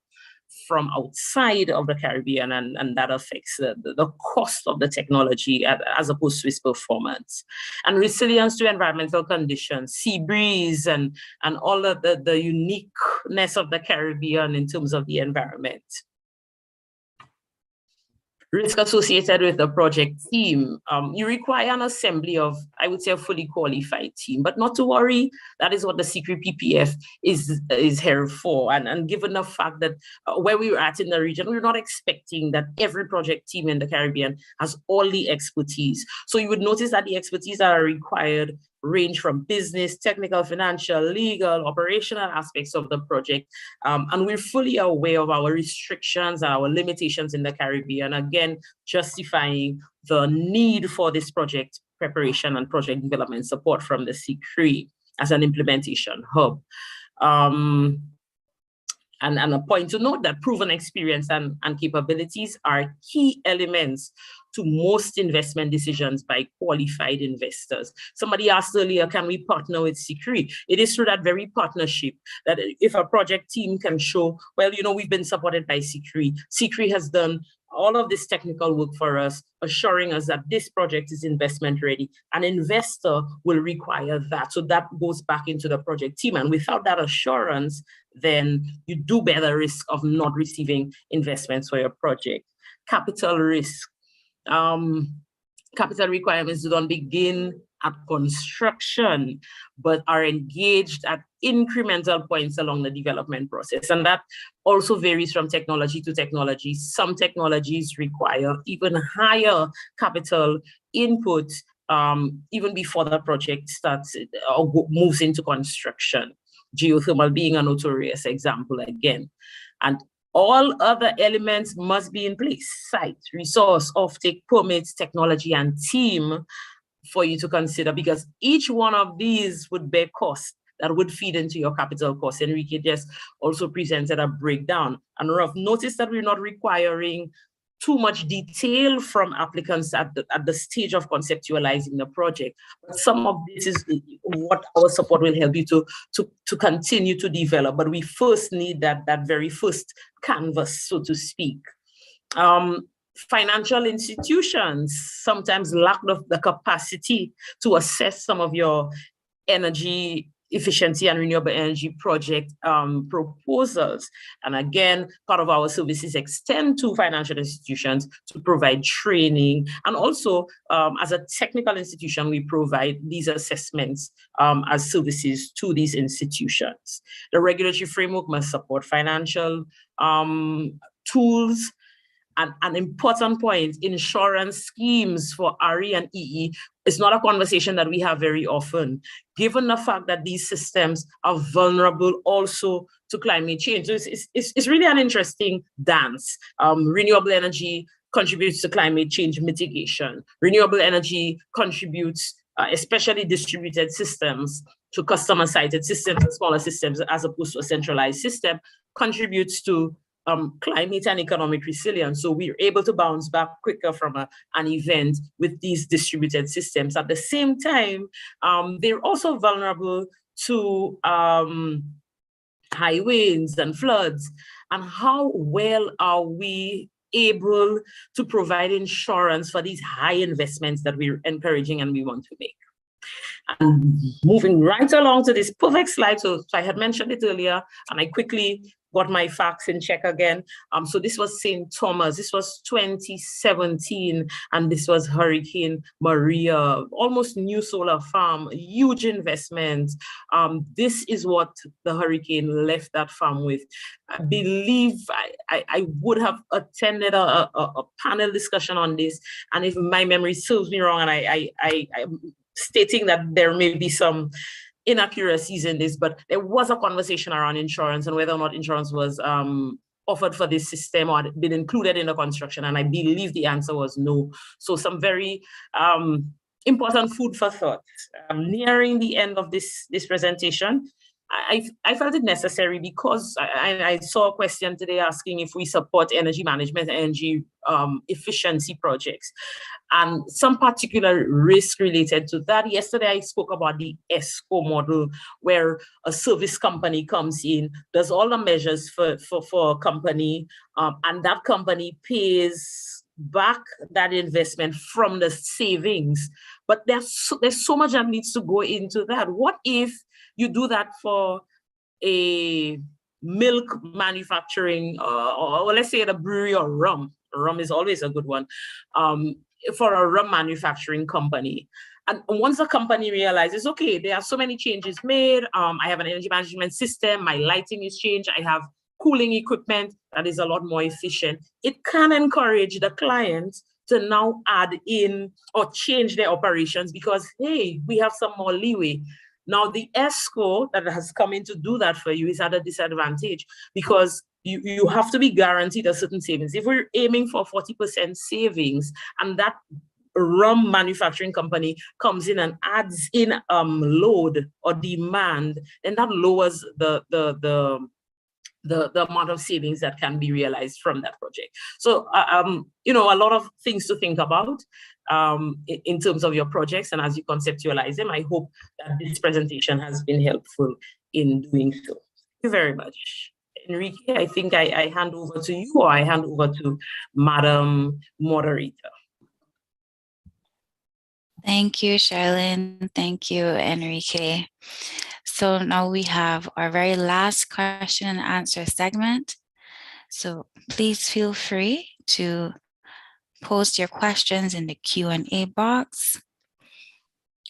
I: outside of the Caribbean, and that affects the cost of the technology as opposed to its performance. And resilience to environmental conditions, sea breeze, and all of the uniqueness of the Caribbean in terms of the environment. risk associated with the project team, you require an assembly of, I would say, a fully qualified team, but not to worry. That is what the CCREEE PPF is here for. And given the fact that where we were at in the region, we're not expecting that every project team in the Caribbean has all the expertise. So you would notice that the expertise that are required range from business, technical, financial, legal, operational aspects of the project. And we're fully aware of our restrictions and our limitations in the Caribbean, again, justifying the need for this project preparation and project development support from the CCREEE as an implementation hub. And a point to note that proven experience and capabilities are key elements to most investment decisions by qualified investors. Somebody asked earlier, can we partner with CCREEE? It is through that very partnership that if a project team can show, well, you know, we've been supported by CCREEE. CCREEE has done all of this technical work for us, assuring us that this project is investment ready. An investor will require that. So that goes back into the project team. And without that assurance, then you do bear the risk of not receiving investments for your project. Capital risk. Capital requirements don't begin at construction, but are engaged at incremental points along the development process. And that also varies from technology to technology. Some technologies require even higher capital input even before the project starts or moves into construction. Geothermal being a notorious example again. And all other elements must be in place: site, resource, offtake, permits, technology, and team for you to consider, because each one of these would bear cost that would feed into your capital cost. Enrique just also presented a breakdown. And Rough, notice that we're not requiring too much detail from applicants at the stage of conceptualizing the project. But some of this is what our support will help you to continue to develop. But we first need that very first canvas, so to speak. Financial institutions sometimes lack the capacity to assess some of your energy efficiency and renewable energy project proposals. And again, part of our services extend to financial institutions to provide training. And also, as a technical institution, we provide these assessments as services to these institutions. The regulatory framework must support financial tools. And an important point, insurance schemes for RE and EE is not a conversation that we have very often, given the fact that these systems are vulnerable also to climate change. So it's really an interesting dance. Renewable energy contributes to climate change mitigation. Renewable energy contributes, especially distributed systems, to customer-sited systems and smaller systems as opposed to a centralized system, contributes to climate and economic resilience. So we're able to bounce back quicker from an event with these distributed systems. At the same time, they're also vulnerable to high winds and floods. And how well are we able to provide insurance for these high investments that we're encouraging and we want to make? And moving right along to this perfect slide. So I had mentioned it earlier, and I quickly got my facts in check again. So this was St. Thomas. This was 2017, and this was Hurricane Maria, almost new solar farm, huge investment. This is what the hurricane left that farm with. I believe I would have attended a panel discussion on this, and if my memory serves me wrong, and I'm stating that there may be some inaccuracies in this, but there was a conversation around insurance and whether or not insurance was offered for this system or been included in the construction, and I believe the answer was no. So some very important food for thought. Nearing the end of this presentation, I felt it necessary because I saw a question today asking if we support energy management, energy efficiency projects, and some particular risk related to that. Yesterday, I spoke about the ESCO model, where a service company comes in, does all the measures for a company, and that company pays back that investment from the savings. But there's so much that needs to go into that. What if you do that for a milk manufacturing, or let's say the brewery or rum. Rum is always a good one, for a rum manufacturing company. And once the company realizes, okay, there are so many changes made, I have an energy management system, my lighting is changed, I have cooling equipment that is a lot more efficient, it can encourage the client to now add in or change their operations because, hey, we have some more leeway. Now, the ESCO that has come in to do that for you is at a disadvantage because you have to be guaranteed a certain savings. If we're aiming for 40% savings and that rum manufacturing company comes in and adds in load or demand, then that lowers the amount of savings that can be realized from that project. So, you know, a lot of things to think about in terms of your projects and as you conceptualize them. I hope that this presentation has been helpful in doing so. Thank you very much. Enrique, I think I hand over to you, or I hand over to Madam Moderator.
A: Thank you, Charlene. Thank you, Enrique. So now we have our very last question and answer segment. So please feel free to post your questions in the Q&A box.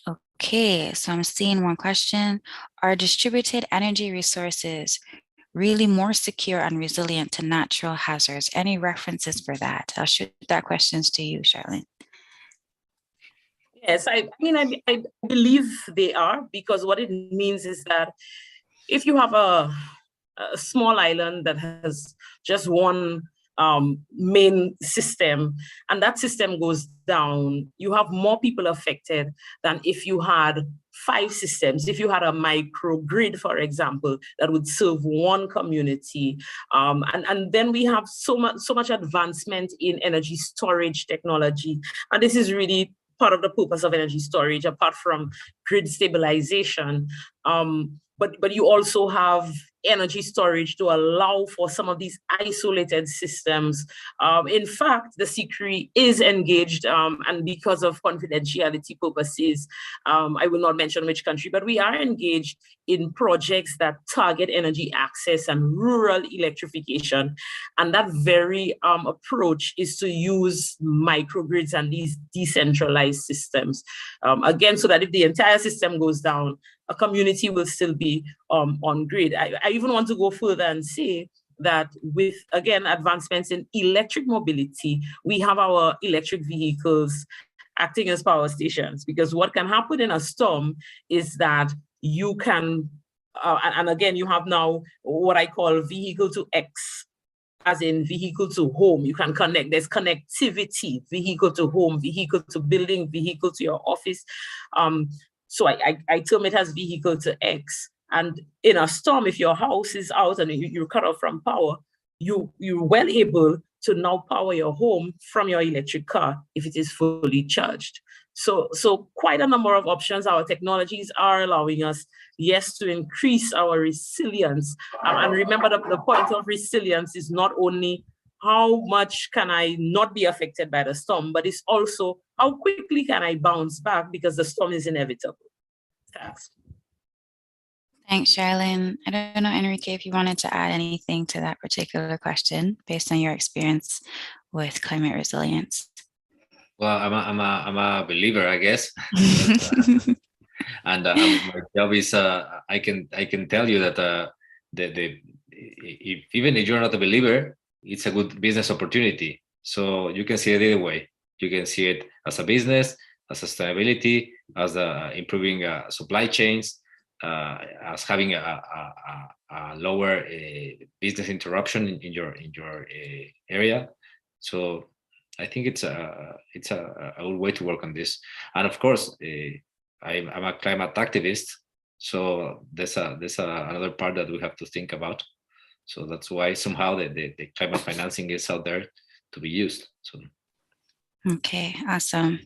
A: Okay, so I'm seeing one question. Are distributed energy resources really more secure and resilient to natural hazards? Any references for that? I'll shoot that questions to you, Charlene.
I: Yes, I believe they are, because what it means is that if you have a small island that has just one main system and that system goes down, you have more people affected than if you had 5 systems. If you had a microgrid, for example, that would serve one community. And then we have so much advancement in energy storage technology. And this is really part of the purpose of energy storage, apart from grid stabilization. But you also have energy storage to allow for some of these isolated systems. In fact, the CCREEE is engaged, and because of confidentiality purposes, I will not mention which country, but we are engaged in projects that target energy access and rural electrification. And that very approach is to use microgrids and these decentralized systems. Again, so that if the entire system goes down, a community will still be on grid. I even want to go further and say that with, again, advancements in electric mobility, we have our electric vehicles acting as power stations, because what can happen in a storm is that you can, and again, you have now what I call vehicle to X, as in vehicle to home. You can connect, there's connectivity, vehicle to home, vehicle to building, vehicle to your office. So I term it as vehicle to X. And in a storm, if your house is out and you're cut off from power, you're well able to now power your home from your electric car if it is fully charged. So quite a number of options. Our technologies are allowing us, yes, to increase our resilience. And remember that the point of resilience is not only how much can I not be affected by the storm, but it's also how quickly can I bounce back because the storm is inevitable. Thanks.
A: Thanks, Charlene. I don't know, Enrique, if you wanted to add anything to that particular question based on your experience with climate resilience.
B: Well, I'm a believer, I guess. And my job is I can tell you that even if you're not a believer, it's a good business opportunity. So you can see it either way. You can see it as a business, as sustainability, as improving supply chains, as having a lower business interruption in your area. So I think it's a good way to work on this. And of course, I'm a climate activist, so there's another part that we have to think about. So that's why somehow the climate financing is out there to be used. So.
A: Okay, awesome.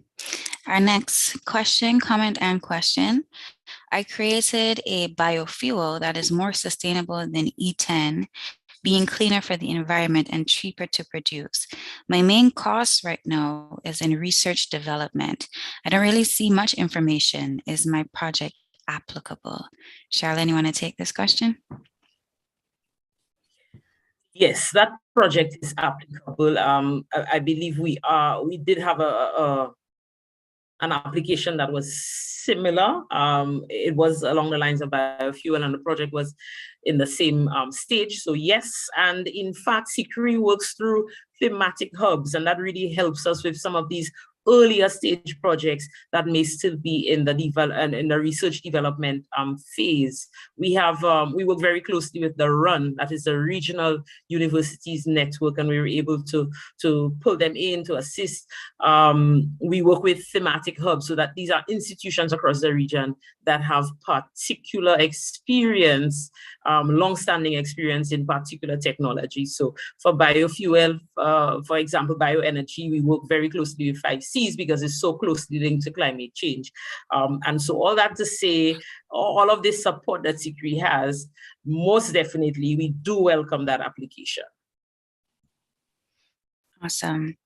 A: Our next question, comment and question. I created a biofuel that is more sustainable than E10, being cleaner for the environment and cheaper to produce. My main cost right now is in research development. I don't really see much information. Is my project applicable? Charlene, you want to take this question?
I: Yes, that project is applicable. I believe we did have an application that was similar. It was along the lines of biofuel, and the project was in the same stage. So yes, and in fact, CCREEE works through thematic hubs, and that really helps us with some of these earlier stage projects that may still be in the research development phase. We work very closely with the RUN, that is the Regional Universities Network, and we were able to pull them in to assist. We work with thematic hubs, so that these are institutions across the region that have particular experience, long-standing experience in particular technology. So for biofuel, for example, bioenergy, we work very closely with 5Cs because it's so closely linked to climate change. And so all that to say, all of this support that CCREEE has, most definitely, we do welcome that application.
A: Awesome.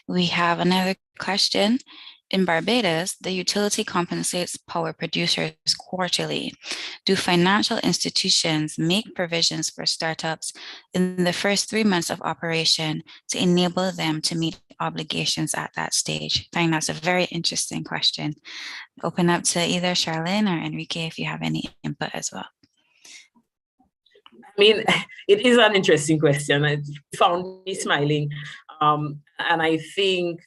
A: We have another question. In Barbados, the utility compensates power producers quarterly. Do financial institutions make provisions for startups in the first 3 months of operation to enable them to meet obligations at that stage? I think that's a very interesting question. Open up to either Charlene or Enrique if you have any input as well.
I: I mean, it is an interesting question. It found me smiling. And I think,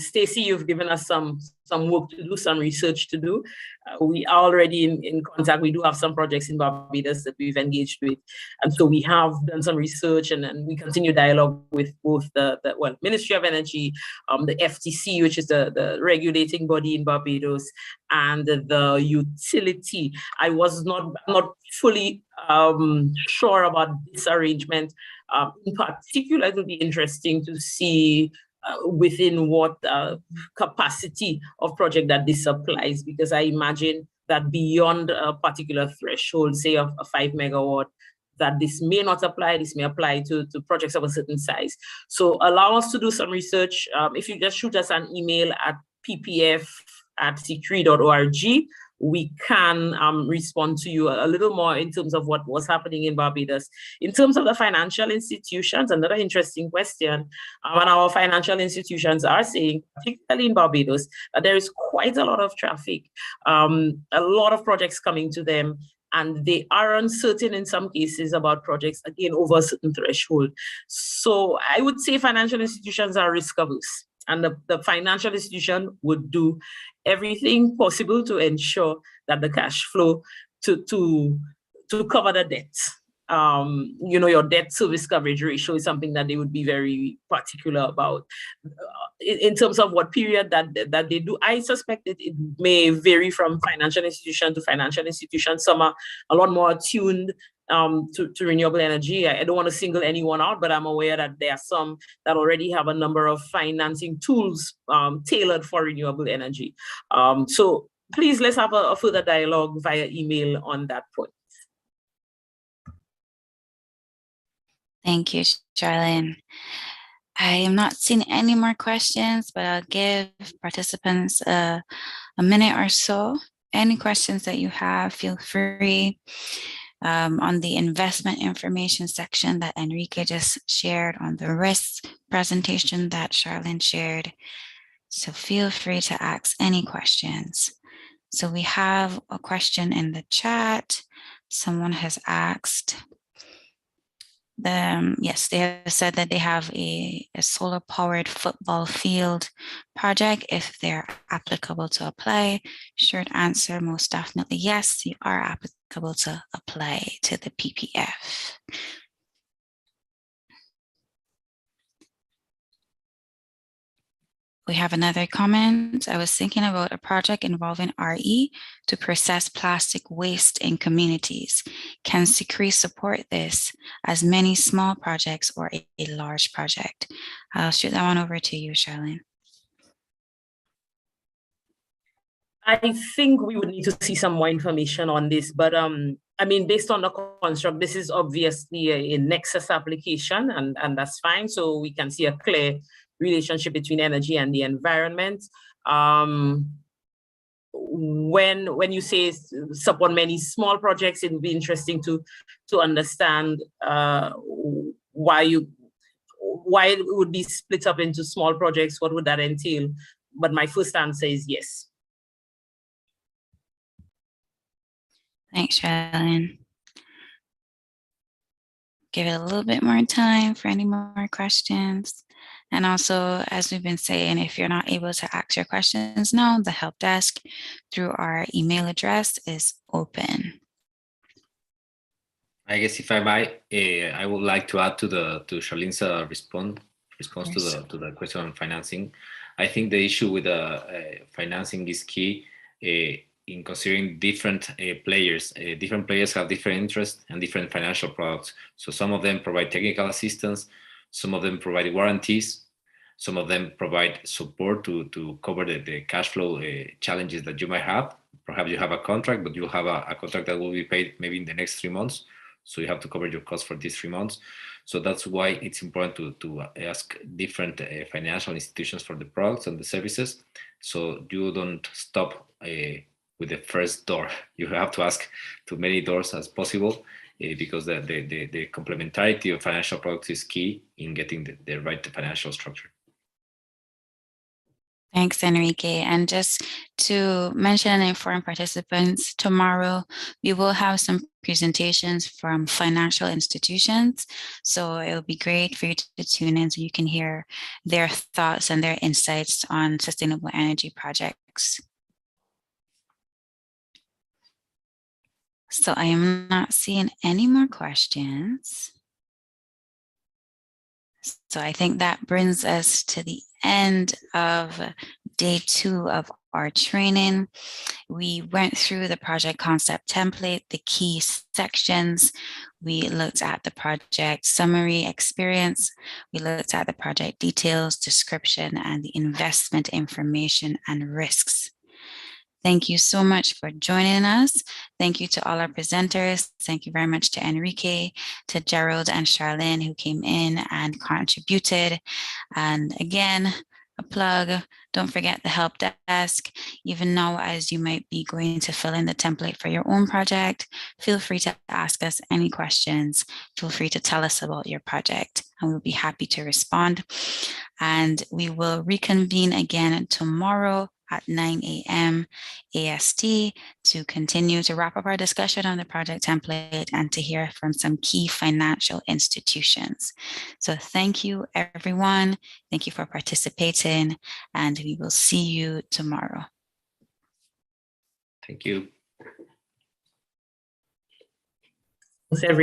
I: Stacey, you've given us some work to do, some research to do. We are already in contact. We do have some projects in Barbados that we've engaged with. And so we have done some research, and we continue dialogue with both the Ministry of Energy, the FTC, which is the regulating body in Barbados, and the utility. I was not fully sure about this arrangement. In particular, it will be interesting to see within what capacity of project that this applies, because I imagine that beyond a particular threshold, say of a 5 megawatt, that this may not apply. This may apply to projects of a certain size. So allow us to do some research. If you just shoot us an email at ppf@ccree.org, we can respond to you a little more in terms of what was happening in Barbados. In terms of the financial institutions, another interesting question, and our financial institutions are saying, particularly in Barbados, that there is quite a lot of traffic, a lot of projects coming to them, and they are uncertain in some cases about projects, again, over a certain threshold. So I would say financial institutions are risk averse, and the financial institution would do everything possible to ensure that the cash flow to cover the debt. Your debt service coverage ratio is something that they would be very particular about. In terms of what period that they do, I suspect it may vary from financial institution to financial institution. Some are a lot more attuned to renewable energy. I don't want to single anyone out, but I'm aware that there are some that already have a number of financing tools tailored for renewable energy. So please, let's have a further dialogue via email on that point.
A: Thank you, Charlene. I am not seeing any more questions, but I'll give participants a minute or so. Any questions that you have, feel free. On the investment information section that Enrique just shared, on the risk presentation that Charlene shared. So feel free to ask any questions. So we have a question in the chat. Someone has asked, yes, they have said that they have a solar powered football field project, if they're applicable to apply. Short answer, most definitely yes, you are applicable to apply to the PPF. We have another comment. I was thinking about a project involving RE to process plastic waste in communities. Can CCREEE support this as many small projects or a large project? I'll shoot that one over to you, Charlene.
I: I think we would need to see some more information on this, but I mean, based on the construct, this is obviously a nexus application, and that's fine. So we can see a clear relationship between energy and the environment. When you say support many small projects, it would be interesting to understand why it would be split up into small projects, what would that entail? But my first answer is yes.
A: Thanks, Charlene. Give it a little bit more time for any more questions. And also, as we've been saying, if you're not able to ask your questions now, the help desk through our email address is open.
B: I guess if I might, I would like to add to Charlene's response to the question on financing. I think the issue with financing is key in considering different players. Different players have different interests and different financial products. So some of them provide technical assistance, some of them provide warranties, some of them provide support to cover the cash flow challenges that you might have. Perhaps you have a contract, but you'll have a contract that will be paid maybe in the next 3 months. So you have to cover your costs for these 3 months. So that's why it's important to ask different financial institutions for the products and the services. So you don't stop with the first door. You have to ask to many doors as possible because the complementarity of financial products is key in getting the right financial structure.
A: Thanks, Enrique. And just to mention and inform participants, tomorrow we will have some presentations from financial institutions. So it will be great for you to tune in so you can hear their thoughts and their insights on sustainable energy projects. So I am not seeing any more questions. So I think that brings us to the end of day 2 of our training. We went through the project concept template, the key sections. We looked at the project summary experience. We looked at the project details, description, and the investment information and risks. Thank you so much for joining us. Thank you to all our presenters. Thank you very much to Enrique, to Gerald and Charlene who came in and contributed. And again, a plug, don't forget the help desk. Even now, as you might be going to fill in the template for your own project, feel free to ask us any questions. Feel free to tell us about your project and we'll be happy to respond. And we will reconvene again tomorrow at 9 a.m. AST to continue to wrap up our discussion on the project template and to hear from some key financial institutions. So thank you, everyone. Thank you for participating, and we will see you tomorrow.
B: Thank you.
I: Thanks, everyone.